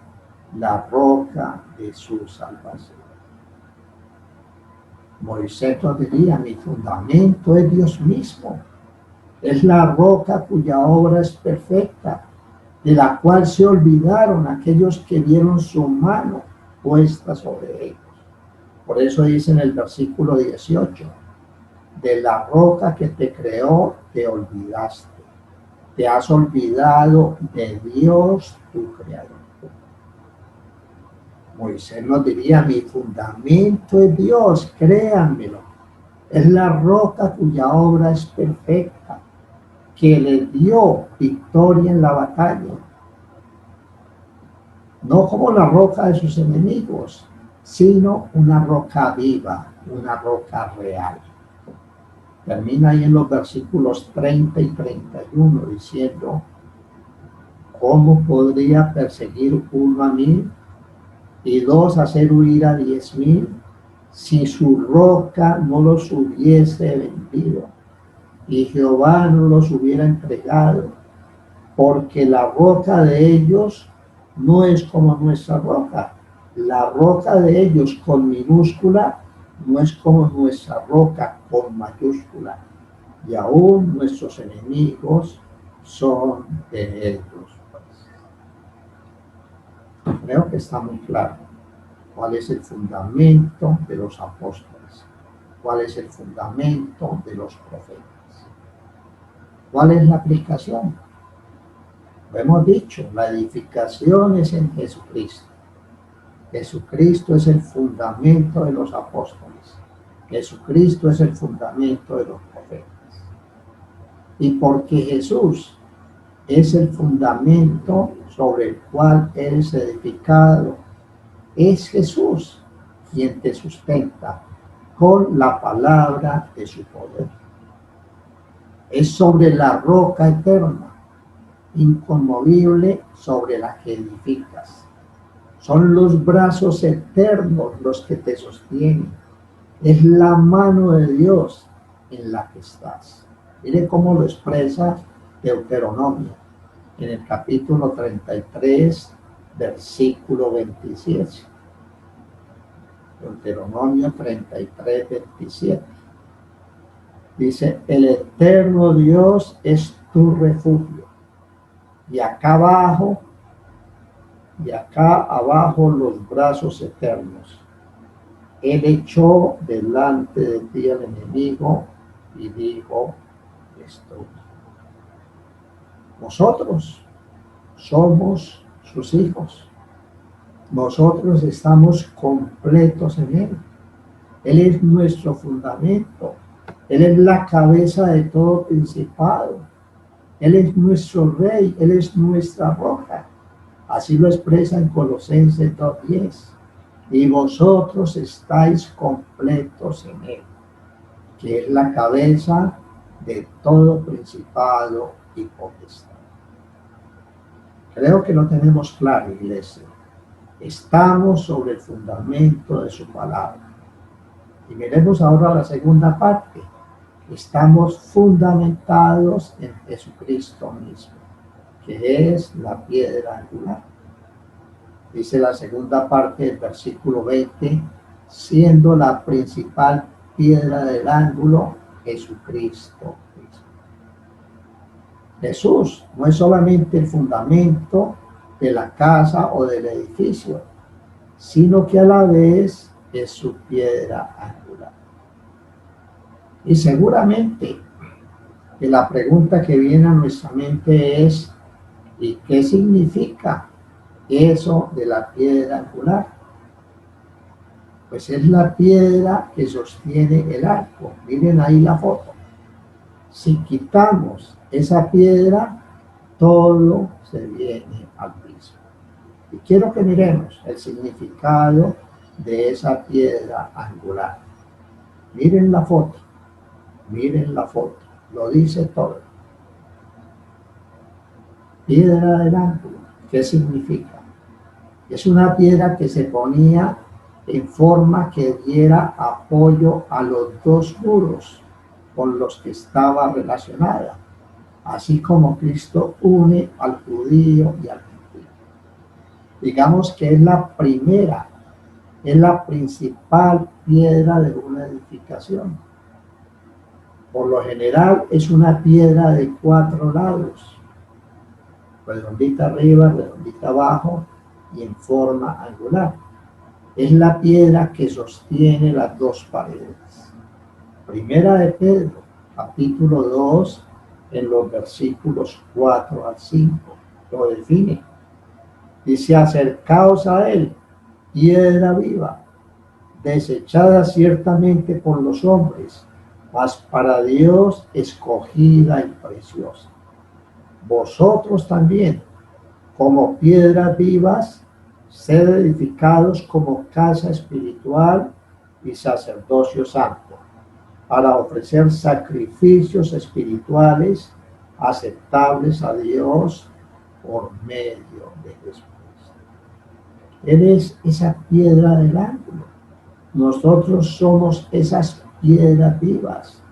la roca de su salvación. Moisés nos diría, mi fundamento es Dios mismo. Es la roca cuya obra es perfecta, de la cual se olvidaron aquellos que vieron su mano puesta sobre ellos. Por eso dice en el versículo 18, de la roca que te creó te olvidaste. Te has olvidado de Dios tu creador. Moisés nos diría, mi fundamento es Dios, créanmelo. Es la roca cuya obra es perfecta, que le dio victoria en la batalla. No como la roca de sus enemigos, sino una roca viva, una roca real. Termina ahí en los versículos 30 y 31 diciendo, ¿cómo podría perseguir 1 a 1000 y 2 hacer huir a 10,000 si su roca no los hubiese vendido y Jehová no los hubiera entregado? Porque la roca de ellos no es como nuestra roca. La roca de ellos con minúscula no es como nuestra roca con mayúscula. Y aún nuestros enemigos son de ellos. Creo que está muy claro cuál es el fundamento de los apóstoles, cuál es el fundamento de los profetas, cuál es la aplicación. Lo hemos dicho, la edificación es en Jesucristo. Jesucristo es el fundamento de los apóstoles. Jesucristo es el fundamento de los profetas. Y porque Jesús es el fundamento sobre el cual eres edificado, es Jesús quien te sustenta con la palabra de su poder. Es sobre la roca eterna, inconmovible, sobre la que edificas. Son los brazos eternos los que te sostienen. Es la mano de Dios en la que estás. Mire cómo lo expresa Deuteronomio en el capítulo 33, versículo 27. Deuteronomio 33, 27. Dice, el eterno Dios es tu refugio. Y acá abajo los brazos eternos. Él echó delante de ti al enemigo y dijo, destruye. Nosotros somos sus hijos. Nosotros estamos completos en Él. Él es nuestro fundamento. Él es la cabeza de todo principado. Él es nuestro rey. Él es nuestra roca. Así lo expresa en Colosenses 2:10. Y vosotros estáis completos en Él, que es la cabeza de todo principado y potestad. Creo que lo tenemos claro, iglesia. Estamos sobre el fundamento de su palabra. Y miremos ahora la segunda parte. Estamos fundamentados en Jesucristo mismo, que es la piedra angular. Dice la segunda parte del versículo 20, siendo la principal piedra del ángulo Jesucristo mismo. Jesús no es solamente el fundamento de la casa o del edificio, sino que a la vez es su piedra angular. Y seguramente que la pregunta que viene a nuestra mente es, ¿y qué significa eso de la piedra angular? Pues es la piedra que sostiene el arco. Miren ahí la foto. Si quitamos esa piedra, todo se viene al piso. Y quiero que miremos el significado de esa piedra angular. Miren la foto, lo dice todo. Piedra del ángulo, ¿qué significa? Es una piedra que se ponía en forma que diera apoyo a los dos muros con los que estaba relacionada, así como Cristo une al judío y al gentil. Digamos que es la primera, es la principal piedra de una edificación. Por lo general es una piedra de 4 lados, redondita arriba, redondita abajo y en forma angular. Es la piedra que sostiene las dos paredes. Primera de Pedro, capítulo 2, en los versículos 4 al 5, lo define. Dice: acercaos a él, piedra viva, desechada ciertamente por los hombres, mas para Dios escogida y preciosa. Vosotros también, como piedras vivas, sed edificados como casa espiritual y sacerdocio santo, para ofrecer sacrificios espirituales aceptables a Dios por medio de Jesucristo. Él es esa piedra del ángulo. Nosotros somos esas piedras vivas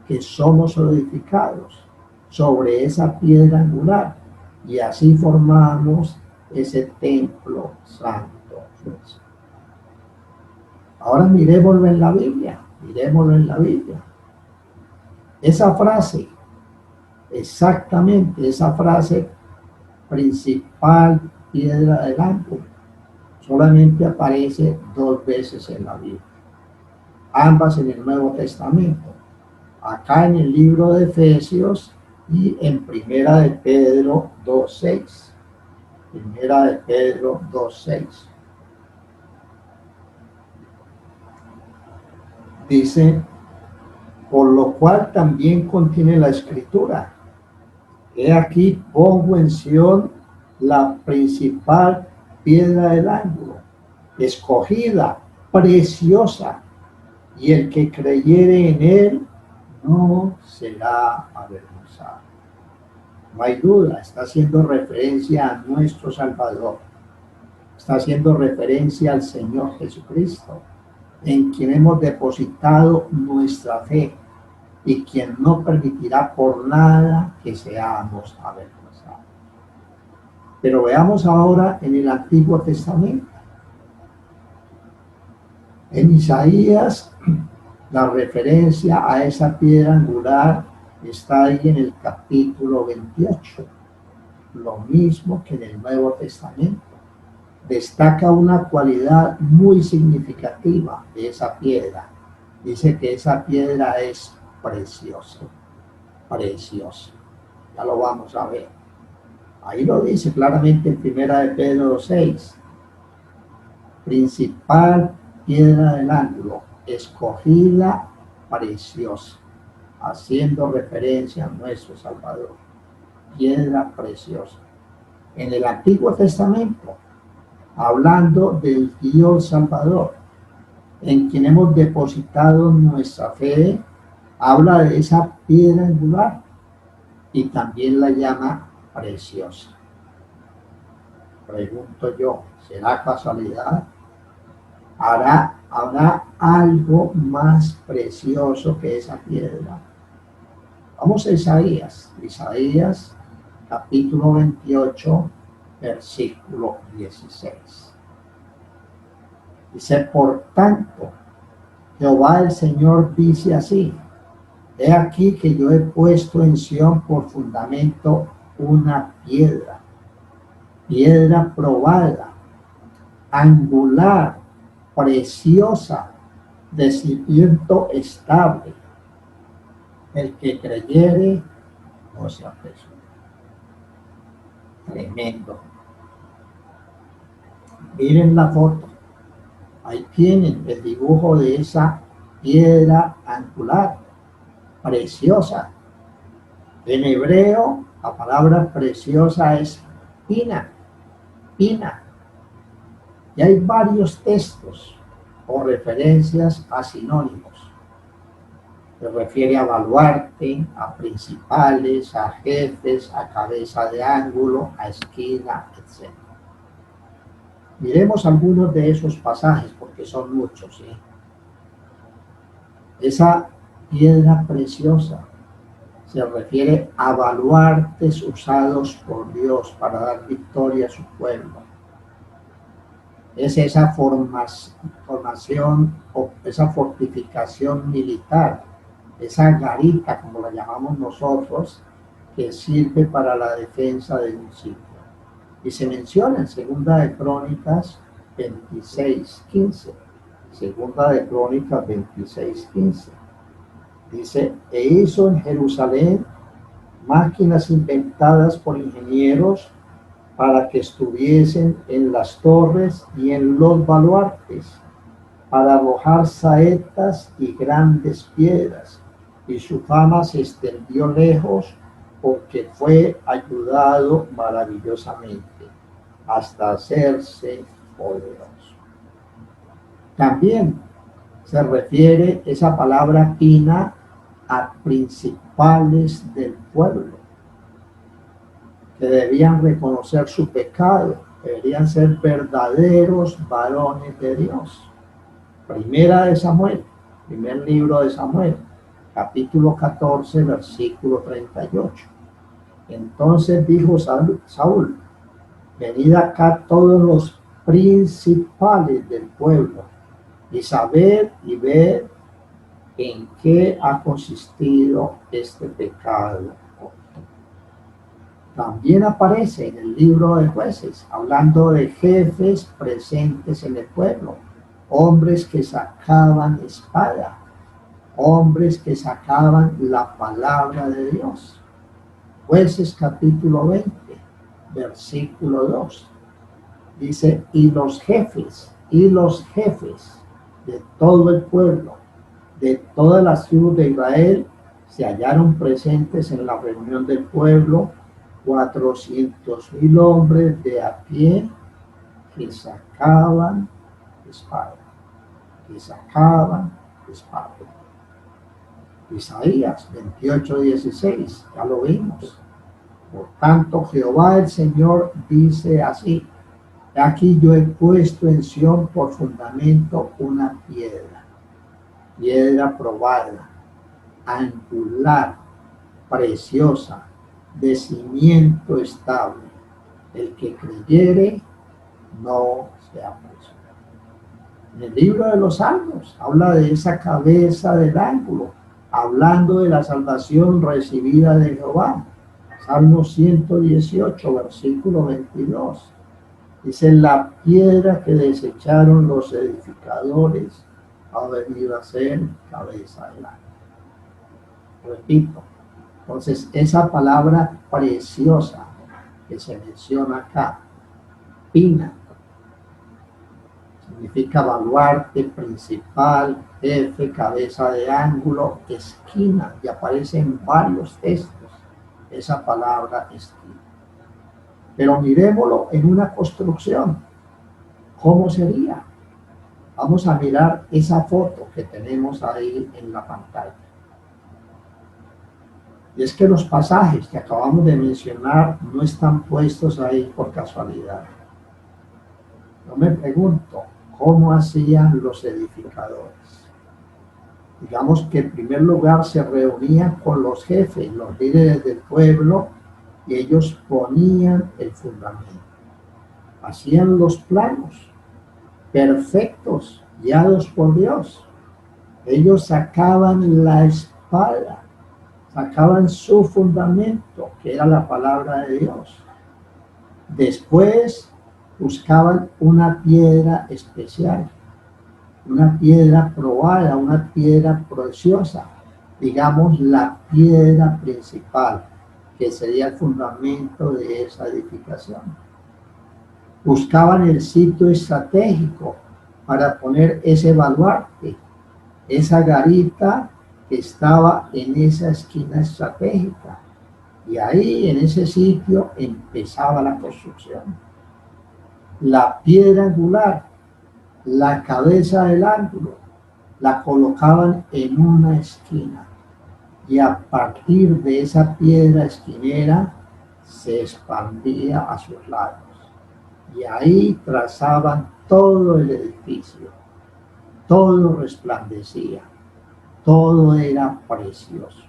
que somos edificados sobre esa piedra angular, y así formamos ese templo santo. Ahora miremoslo en la Biblia, Esa frase, exactamente esa frase principal, piedra del ángulo, solamente aparece 2 veces en la Biblia, ambas en el Nuevo Testamento, acá en el libro de Efesios y en Primera de Pedro 2:6. Primera de Pedro 2:6. Dice: por lo cual también contiene la Escritura: he aquí pongo en Sión la principal piedra del ángulo, escogida, preciosa, y el que creyere en él no será avergonzado. No hay duda, está haciendo referencia a nuestro Salvador, está haciendo referencia al Señor Jesucristo, en quien hemos depositado nuestra fe y quien no permitirá por nada que seamos avergonzados. Pero veamos ahora en el Antiguo Testamento. En Isaías, la referencia a esa piedra angular está ahí en el capítulo 28, lo mismo que en el Nuevo Testamento. Destaca una cualidad muy significativa de esa piedra. Dice que esa piedra es preciosa, preciosa. Ya lo vamos a ver. Ahí lo dice claramente en Primera de Pedro 6. Principal piedra del ángulo, escogida, preciosa, haciendo referencia a nuestro Salvador. Piedra preciosa. En el Antiguo Testamento, hablando del Dios Salvador, en quien hemos depositado nuestra fe, habla de esa piedra angular y también la llama preciosa. Pregunto yo, ¿será casualidad? ¿Habrá algo más precioso que esa piedra? Vamos a Isaías, capítulo 28, versículo 16. Dice: por tanto, Jehová el Señor dice así: he aquí que yo he puesto en Sión por fundamento una piedra, piedra probada, angular, preciosa, de cimiento estable. El que creyere no se apresure. Tremendo. Miren la foto. Ahí tienen el dibujo de esa piedra angular, preciosa. En hebreo, la palabra preciosa es pina, pina. Y hay varios textos o referencias a sinónimos. Se refiere a baluarte, a principales, a jefes, a cabeza de ángulo, a esquina, etc. Miremos algunos de esos pasajes porque son muchos, ¿sí? Esa piedra preciosa se refiere a baluartes usados por Dios para dar victoria a su pueblo. Es esa formación o esa fortificación militar, esa garita, como la llamamos nosotros, que sirve para la defensa de un sitio. Y se menciona en Segunda de Crónicas 26:15. Segunda de Crónicas 26:15. Dice, e hizo en Jerusalén máquinas inventadas por ingenieros para que estuviesen en las torres y en los baluartes, para arrojar saetas y grandes piedras. Y su fama se extendió lejos porque fue ayudado maravillosamente hasta hacerse poderoso. También se refiere esa palabra pina a principales del pueblo, que debían reconocer su pecado, deberían ser verdaderos varones de Dios. Primera de Samuel, primer libro de Samuel, capítulo 14, versículo 38. Entonces dijo Saúl, venid acá todos los principales del pueblo, y saber y ver en qué ha consistido este pecado. También aparece en el libro de Jueces, hablando de jefes presentes en el pueblo, hombres que sacaban espada, hombres que sacaban la palabra de Dios. Jueces capítulo 20, versículo 2. Dice, y los jefes de todo el pueblo, de todas las tribus de Israel, se hallaron presentes en la reunión del pueblo, 400,000 hombres de a pie que sacaban espada, Isaías 28:16, ya lo vimos. Por tanto, Jehová el Señor dice así, aquí yo he puesto en Sión por fundamento una piedra probada, angular, preciosa, de cimiento estable. El que creyere no se apresure. En el libro de los Salmos habla de esa cabeza del ángulo, hablando de la salvación recibida de Jehová. Salmo 118, versículo 22. Dice, la piedra que desecharon los edificadores ha venido a ser cabeza del ángulo. Repito, entonces esa palabra preciosa que se menciona acá, pina, significa baluarte, principal, jefe, cabeza de ángulo, esquina, y aparece en varios textos esa palabra esquina. Pero miremoslo en una construcción. ¿Cómo sería? Vamos a mirar esa foto que tenemos ahí en la pantalla. Y es que los pasajes que acabamos de mencionar no están puestos ahí por casualidad. Yo me pregunto, ¿cómo hacían los edificadores? Digamos que en primer lugar se reunían con los jefes, los líderes del pueblo, y ellos ponían el fundamento. Hacían los planos perfectos, guiados por Dios. Ellos sacaban la espada, sacaban su fundamento, que era la palabra de Dios. Después buscaban una piedra especial, una piedra probada, una piedra preciosa, digamos la piedra principal, que sería el fundamento de esa edificación. Buscaban el sitio estratégico para poner ese baluarte, esa garita que estaba en esa esquina estratégica. Y ahí, en ese sitio, empezaba la construcción. La piedra angular, la cabeza del ángulo, la colocaban en una esquina. Y a partir de esa piedra esquinera se expandía a sus lados. Y ahí trazaban todo el edificio. Todo resplandecía. Todo era precioso.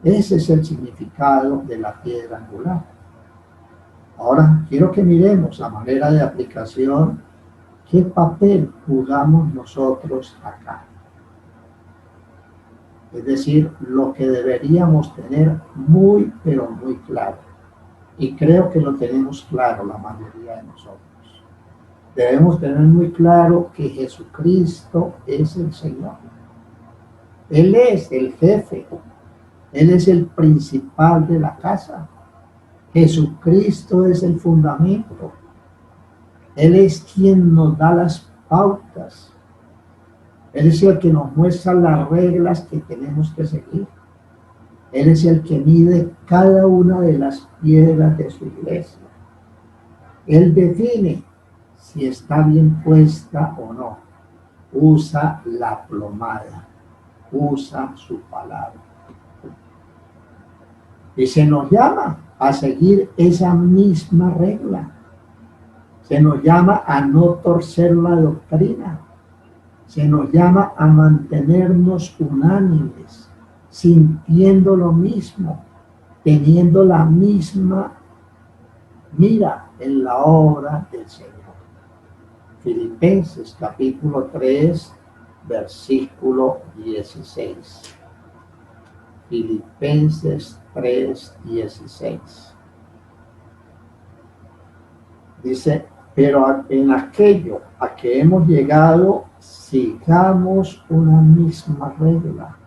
Ese es el significado de la piedra angular. Ahora quiero que miremos a manera de aplicación qué papel jugamos nosotros acá. Es decir, lo que deberíamos tener muy, pero muy claro. Y creo que lo tenemos claro la mayoría de nosotros. Debemos tener muy claro que Jesucristo es el Señor. Él es el jefe. Él es el principal de la casa. Jesucristo es el fundamento. Él es quien nos da las pautas. Él es el que nos muestra las reglas que tenemos que seguir. Él es el que mide cada una de las piedras de su iglesia. Él define si está bien puesta o no. Usa la plomada. Usa su palabra. Y se nos llama a seguir esa misma regla. Se nos llama a no torcer la doctrina. Se nos llama a mantenernos unánimes, sintiendo lo mismo, teniendo la misma mira en la obra del Señor. Filipenses capítulo 3, versículo 16. Filipenses 3, 16. Dice, pero en aquello a que hemos llegado, sigamos una misma regla,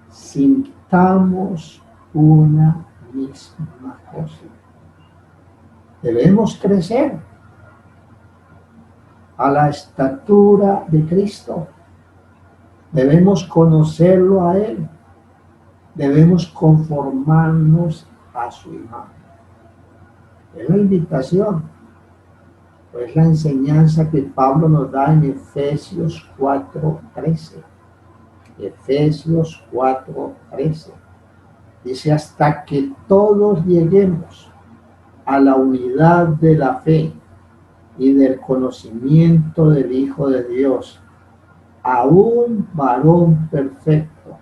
sintamos una misma cosa. Debemos crecer a la estatura de Cristo. Debemos conocerlo a Él. Debemos conformarnos a su imagen. Es la invitación. Es la enseñanza que Pablo nos da en Efesios 4:13. Efesios 4:13. Dice, hasta que todos lleguemos a la unidad de la fe y del conocimiento del Hijo de Dios, a un varón perfecto,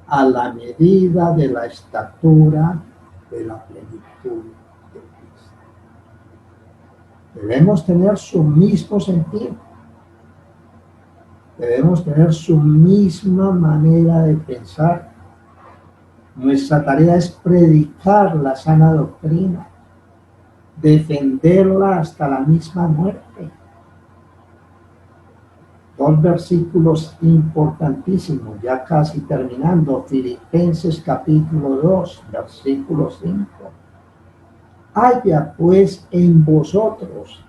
a la medida de la estatura de la plenitud. Debemos tener su mismo sentido. Debemos tener su misma manera de pensar. Nuestra tarea es predicar la sana doctrina, defenderla hasta la misma muerte. Dos versículos importantísimos, ya casi terminando. Filipenses capítulo 2, versículo 5. Haya pues en vosotros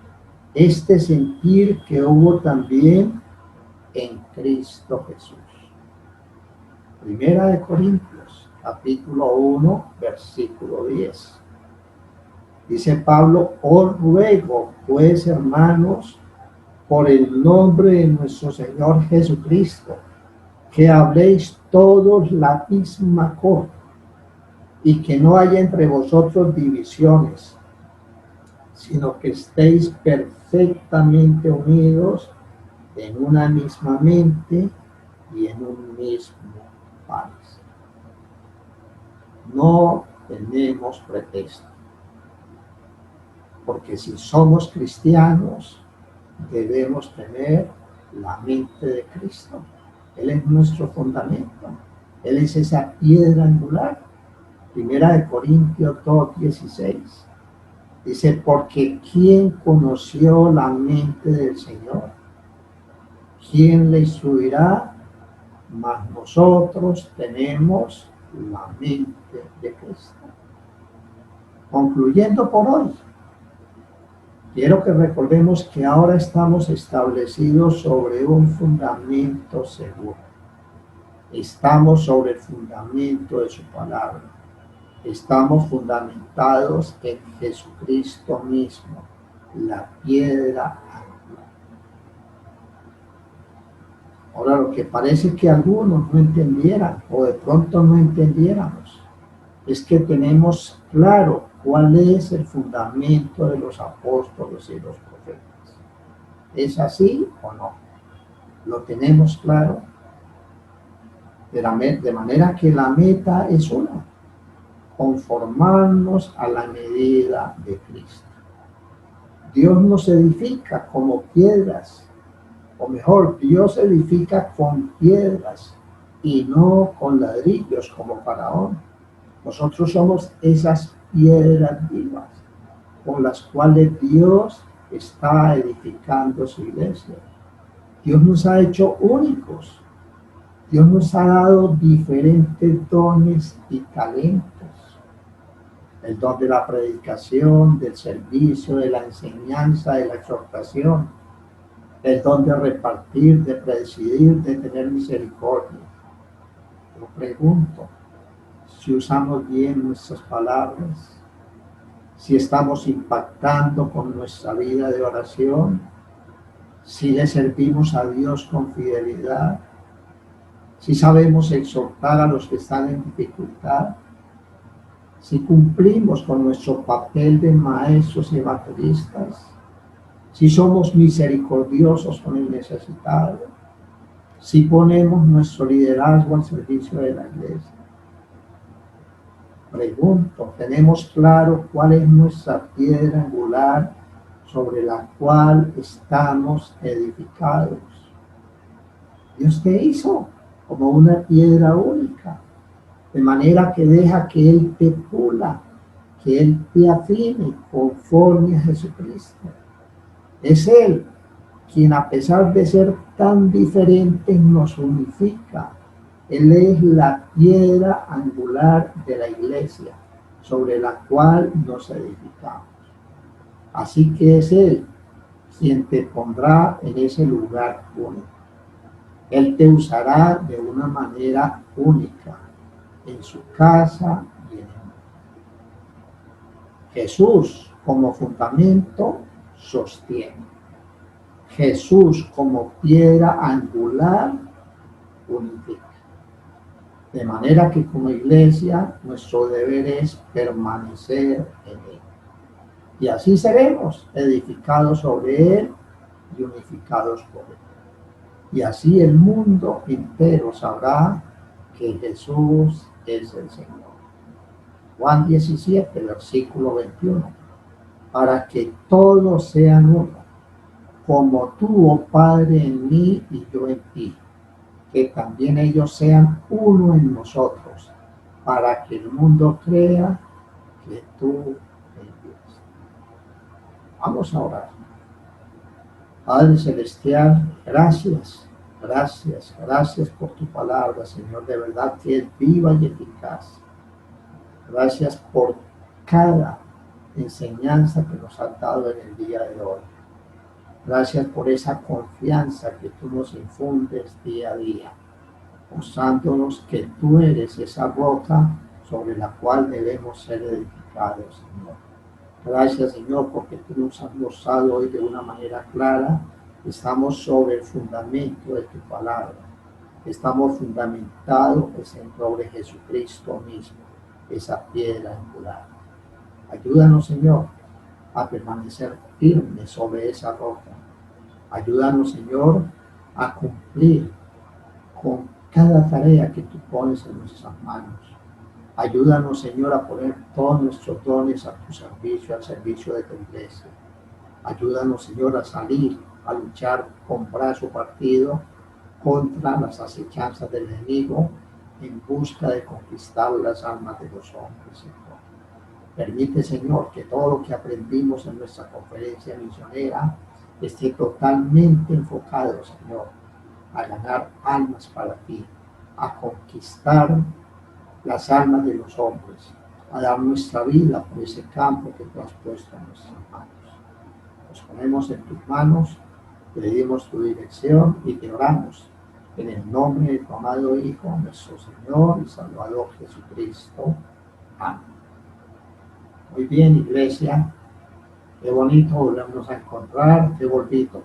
este sentir que hubo también en Cristo Jesús. Primera de Corintios, capítulo 1, versículo 10. Dice Pablo, os ruego pues, hermanos, por el nombre de nuestro Señor Jesucristo, que habléis todos la misma cosa, y que no haya entre vosotros divisiones, sino que estéis perfectamente unidos en una misma mente y en un mismo país. No tenemos pretexto, porque si somos cristianos, debemos tener la mente de Cristo. Él es nuestro fundamento. Él es esa piedra angular. Primera de Corintios 2:16. Dice, porque ¿quién conoció la mente del Señor? ¿Quién le instruirá? Mas nosotros tenemos la mente de Cristo. Concluyendo por hoy, Quiero que recordemos que ahora estamos establecidos sobre un fundamento seguro. Estamos sobre el fundamento de su palabra. Estamos fundamentados en Jesucristo mismo, la piedra angular. Ahora, lo que parece que algunos no entendieran, o de pronto no entendiéramos, es que tenemos claro cuál es el fundamento de los apóstoles y los profetas. ¿Es así o no? ¿Lo tenemos claro? De manera que la meta es una: conformarnos a la medida de Cristo. Dios nos edifica como piedras, o mejor, Dios edifica con piedras y no con ladrillos como Faraón. Nosotros somos esas piedras vivas con las cuales Dios está edificando su iglesia. Dios nos ha hecho únicos. Dios nos ha dado diferentes dones y talentos. El don de la predicación, del servicio, de la enseñanza, de la exhortación. El don de repartir, de presidir, de tener misericordia. Yo pregunto, si usamos bien nuestras palabras, si estamos impactando con nuestra vida de oración, si le servimos a Dios con fidelidad, si sabemos exhortar a los que están en dificultad, si cumplimos con nuestro papel de maestros y evangelistas, si somos misericordiosos con el necesitado, si ponemos nuestro liderazgo al servicio de la iglesia. Pregunto, ¿tenemos claro cuál es nuestra piedra angular sobre la cual estamos edificados? Dios te hizo como una piedra única, de manera que deja que Él te pula, que Él te afine conforme a Jesucristo. Es Él quien, a pesar de ser tan diferentes, nos unifica. Él es la piedra angular de la iglesia, sobre la cual nos edificamos. Así que es Él quien te pondrá en ese lugar único. Él te usará de una manera única en su casa y en el mundo. Jesús como fundamento sostiene. Jesús como piedra angular unifica. De manera que como iglesia nuestro deber es permanecer en Él. Y así seremos edificados sobre Él y unificados por Él. Y así el mundo entero sabrá que Jesús es el Señor. Juan 17, versículo 21. Para que todos sean uno, como tú, oh Padre, en mí y yo en ti, que también ellos sean uno en nosotros, para que el mundo crea que tú envías. Vamos a orar. Padre Celestial, gracias, gracias, gracias por tu palabra, Señor, de verdad que es viva y eficaz. Gracias por cada enseñanza que nos has dado en el día de hoy. Gracias por esa confianza que tú nos infundes día a día, mostrándonos que tú eres esa roca sobre la cual debemos ser edificados, Señor. Gracias, Señor, porque tú nos has mostrado hoy de una manera clara. Estamos sobre el fundamento de tu palabra. Estamos fundamentados sobre Jesucristo mismo, esa piedra angular. Ayúdanos, Señor, a permanecer firmes sobre esa roca. Ayúdanos, Señor, a cumplir con cada tarea que tú pones en nuestras manos. Ayúdanos, Señor, a poner todos nuestros dones a tu servicio, al servicio de tu iglesia. Ayúdanos, Señor, a salir, a luchar con brazo partido contra las acechanzas del enemigo en busca de conquistar las almas de los hombres, Señor. Permite, Señor, que todo lo que aprendimos en nuestra conferencia misionera esté totalmente enfocado, Señor, a ganar almas para ti, a conquistar las almas de los hombres, a dar nuestra vida por ese campo que tú has puesto en nuestras manos. Nos ponemos en tus manos, pedimos tu dirección y te oramos en el nombre de tu amado Hijo, nuestro Señor y Salvador Jesucristo. Amén. Muy bien, iglesia. Qué bonito volvernos a encontrar, qué bonito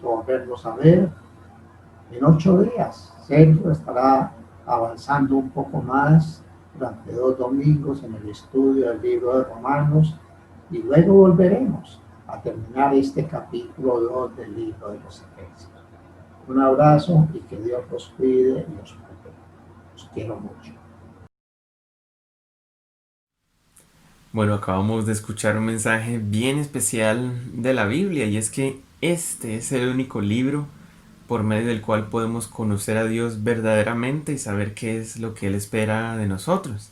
volvernos a ver. En 8 días, Sergio estará avanzando un poco más durante 2 domingos en el estudio del libro de Romanos y luego volveremos a terminar este capítulo 2 del libro de los Efesios. Un abrazo y que Dios los cuide y los proteja. Los quiero mucho. Bueno, acabamos de escuchar un mensaje bien especial de la Biblia, y es que este es el único libro por medio del cual podemos conocer a Dios verdaderamente y saber qué es lo que Él espera de nosotros.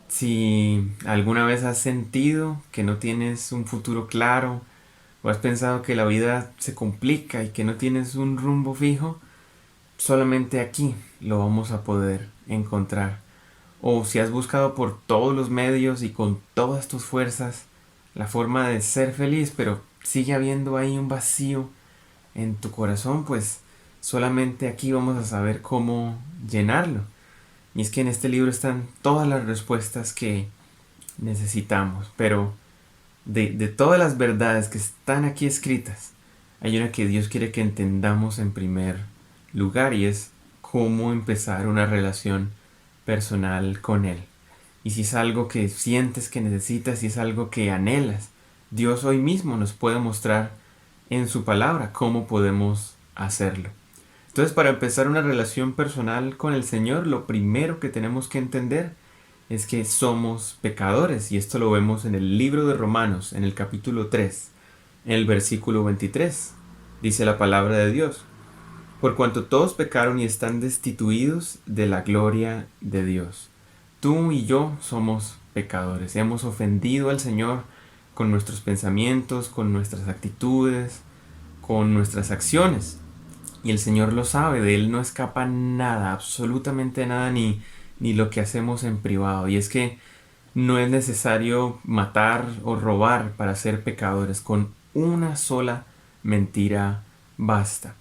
Si alguna vez has sentido que no tienes un futuro claro, o has pensado que la vida se complica y que no tienes un rumbo fijo, solamente aquí lo vamos a poder encontrar. O si has buscado por todos los medios y con todas tus fuerzas la forma de ser feliz, pero sigue habiendo ahí un vacío en tu corazón, pues solamente aquí vamos a saber cómo llenarlo. Y es que en este libro están todas las respuestas que necesitamos, pero de todas las verdades que están aquí escritas, hay una que Dios quiere que entendamos en primer lugar, y es cómo empezar una relación personal con Él. Y si es algo que sientes que necesitas, si es algo que anhelas, Dios hoy mismo nos puede mostrar en su palabra cómo podemos hacerlo. Entonces, para empezar una relación personal con el Señor, lo primero que tenemos que entender es que somos pecadores, y esto lo vemos en el libro de Romanos, en el capítulo 3, en el versículo 23. Dice la palabra de Dios: por cuanto todos pecaron y están destituidos de la gloria de Dios. Tú y yo somos pecadores. Hemos ofendido al Señor con nuestros pensamientos, con nuestras actitudes, con nuestras acciones. Y el Señor lo sabe, de Él no escapa nada, absolutamente nada, ni lo que hacemos en privado. Y es que no es necesario matar o robar para ser pecadores. Con una sola mentira basta.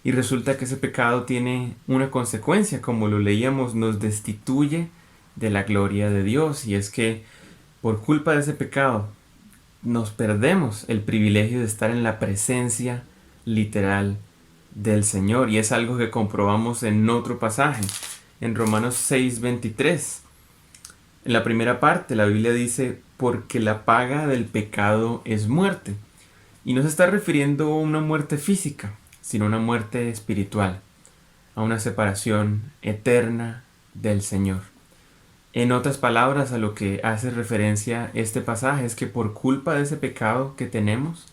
Y resulta que ese pecado tiene una consecuencia, como lo leíamos, nos destituye de la gloria de Dios. Y es que por culpa de ese pecado nos perdemos el privilegio de estar en la presencia literal del Señor. Y es algo que comprobamos en otro pasaje, en Romanos 6:23. En la primera parte la Biblia dice: porque la paga del pecado es muerte. Y no se está refiriendo a una muerte física, sino una muerte espiritual, a una separación eterna del Señor. En otras palabras, a lo que hace referencia este pasaje es que por culpa de ese pecado que tenemos,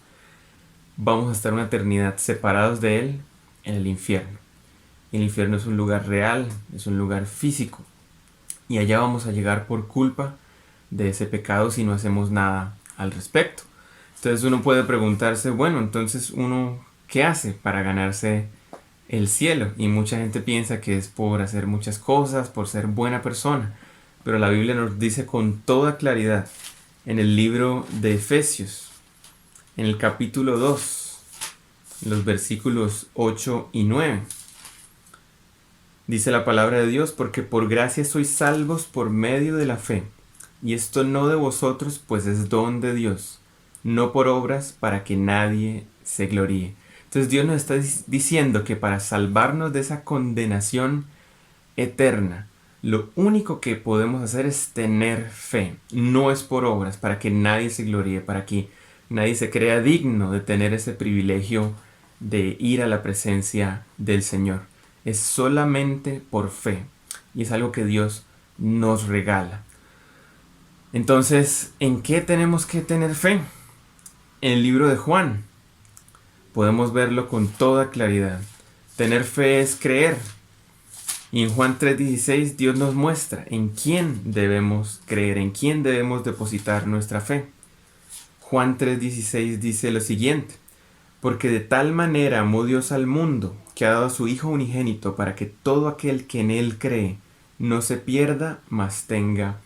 vamos a estar una eternidad separados de Él en el infierno. Y el infierno es un lugar real, es un lugar físico, y allá vamos a llegar por culpa de ese pecado si no hacemos nada al respecto. Entonces uno puede preguntarse, bueno, entonces uno ¿qué hace para ganarse el cielo? Y mucha gente piensa que es por hacer muchas cosas, por ser buena persona. Pero la Biblia nos dice con toda claridad en el libro de Efesios, en el capítulo 2, los versículos 8 y 9. Dice la palabra de Dios: porque por gracia sois salvos por medio de la fe. Y esto no de vosotros, pues es don de Dios, no por obras, para que nadie se gloríe. Entonces Dios nos está diciendo que para salvarnos de esa condenación eterna, lo único que podemos hacer es tener fe. No es por obras, para que nadie se gloríe, para que nadie se crea digno de tener ese privilegio de ir a la presencia del Señor. Es solamente por fe, y es algo que Dios nos regala. Entonces, ¿en qué tenemos que tener fe? En el libro de Juan podemos verlo con toda claridad. Tener fe es creer. Y en Juan 3:16 Dios nos muestra en quién debemos creer, en quién debemos depositar nuestra fe. Juan 3:16 dice lo siguiente: porque de tal manera amó Dios al mundo, que ha dado a su Hijo unigénito, para que todo aquel que en Él cree no se pierda, mas tenga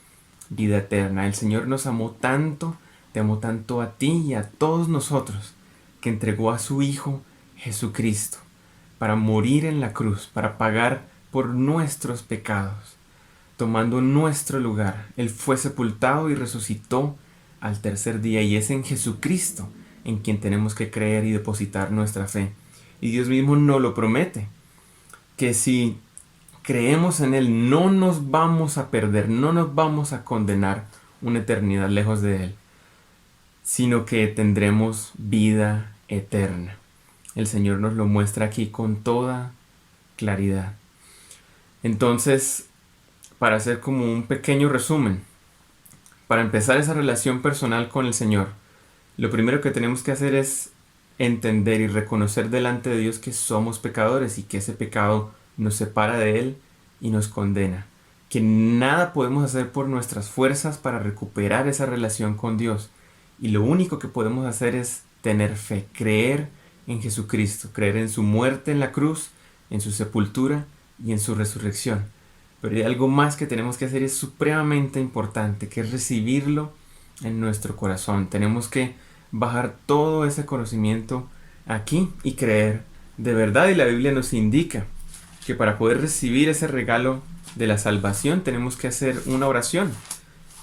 vida eterna. El Señor nos amó tanto, te amó tanto a ti y a todos nosotros, que entregó a su Hijo Jesucristo para morir en la cruz, para pagar por nuestros pecados, tomando nuestro lugar. Él fue sepultado y resucitó al tercer día, y es en Jesucristo en quien tenemos que creer y depositar nuestra fe. Y Dios mismo nos lo promete, que si creemos en Él no nos vamos a perder, no nos vamos a condenar una eternidad lejos de Él, sino que tendremos vida eterna. El Señor nos lo muestra aquí con toda claridad. Entonces, para hacer como un pequeño resumen, para empezar esa relación personal con el Señor, lo primero que tenemos que hacer es entender y reconocer delante de Dios que somos pecadores y que ese pecado nos separa de Él y nos condena. Que nada podemos hacer por nuestras fuerzas para recuperar esa relación con Dios. Y lo único que podemos hacer es tener fe, creer en Jesucristo, creer en su muerte en la cruz, en su sepultura y en su resurrección. Pero hay algo más que tenemos que hacer, es supremamente importante, que es recibirlo en nuestro corazón. Tenemos que bajar todo ese conocimiento aquí y creer de verdad. Y la Biblia nos indica que para poder recibir ese regalo de la salvación tenemos que hacer una oración.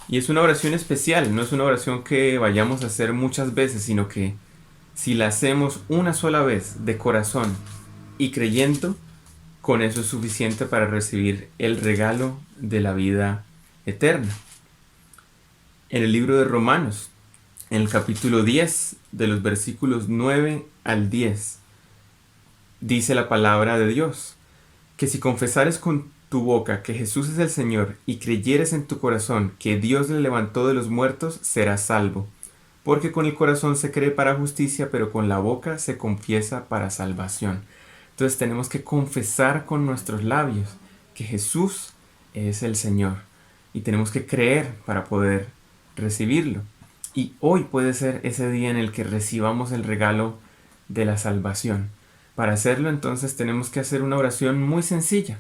Y es una oración especial, no es una oración que vayamos a hacer muchas veces, sino que si la hacemos una sola vez de corazón y creyendo, con eso es suficiente para recibir el regalo de la vida eterna. En el libro de Romanos, en el capítulo 10, de los versículos 9 al 10, dice la palabra de Dios, que si confesares con tu boca que Jesús es el Señor y creyeres en tu corazón que Dios le levantó de los muertos, serás salvo. Porque con el corazón se cree para justicia, pero con la boca se confiesa para salvación. Entonces tenemos que confesar con nuestros labios que Jesús es el Señor. Y tenemos que creer para poder recibirlo. Y hoy puede ser ese día en el que recibamos el regalo de la salvación. Para hacerlo entonces tenemos que hacer una oración muy sencilla,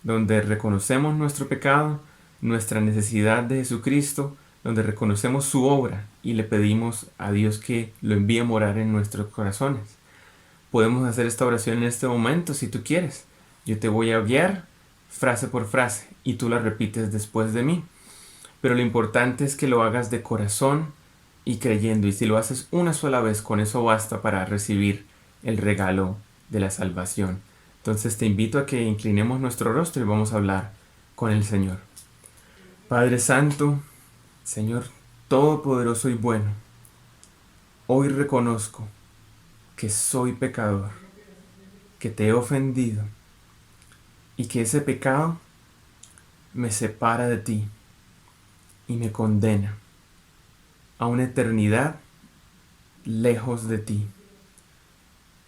donde reconocemos nuestro pecado, nuestra necesidad de Jesucristo, donde reconocemos su obra y le pedimos a Dios que lo envíe a morar en nuestros corazones. Podemos hacer esta oración en este momento si tú quieres. Yo te voy a guiar frase por frase y tú la repites después de mí. Pero lo importante es que lo hagas de corazón y creyendo. Y si lo haces una sola vez, con eso basta para recibir el regalo de la salvación. Entonces te invito a que inclinemos nuestro rostro y vamos a hablar con el Señor. Padre Santo, Señor Todopoderoso y bueno, hoy reconozco que soy pecador, que te he ofendido y que ese pecado me separa de ti y me condena a una eternidad lejos de ti.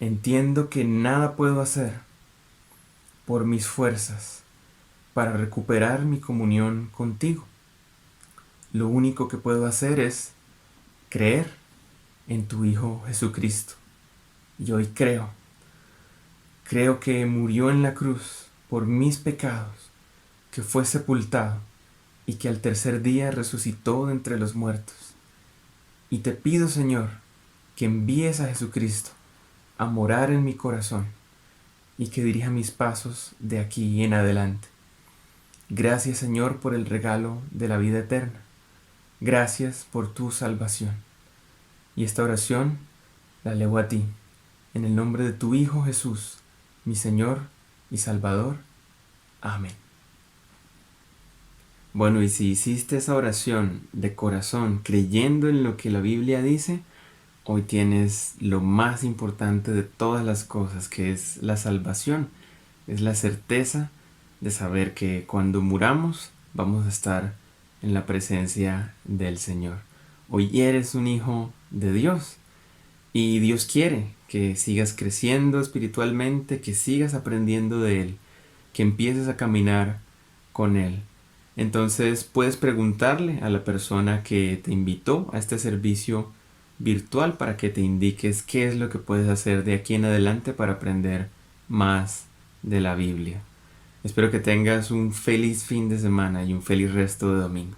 Entiendo que nada puedo hacer por mis fuerzas para recuperar mi comunión contigo. Lo único que puedo hacer es creer en tu Hijo Jesucristo. Y hoy creo que murió en la cruz por mis pecados, que fue sepultado y que al tercer día resucitó de entre los muertos. Y te pido, Señor, que envíes a Jesucristo a morar en mi corazón y que dirija mis pasos de aquí en adelante. Gracias, Señor, por el regalo de la vida eterna. Gracias por tu salvación. Y esta oración la elevo a ti, en el nombre de tu Hijo Jesús, mi Señor y Salvador. Amén. Bueno, y si hiciste esa oración de corazón, creyendo en lo que la Biblia dice, hoy tienes lo más importante de todas las cosas, que es la salvación. Es la certeza de saber que cuando muramos vamos a estar en la presencia del Señor. Hoy eres un hijo de Dios y Dios quiere que sigas creciendo espiritualmente, que sigas aprendiendo de Él, que empieces a caminar con Él. Entonces puedes preguntarle a la persona que te invitó a este servicio virtual para que te indiques qué es lo que puedes hacer de aquí en adelante para aprender más de la Biblia. Espero que tengas un feliz fin de semana y un feliz resto de domingo.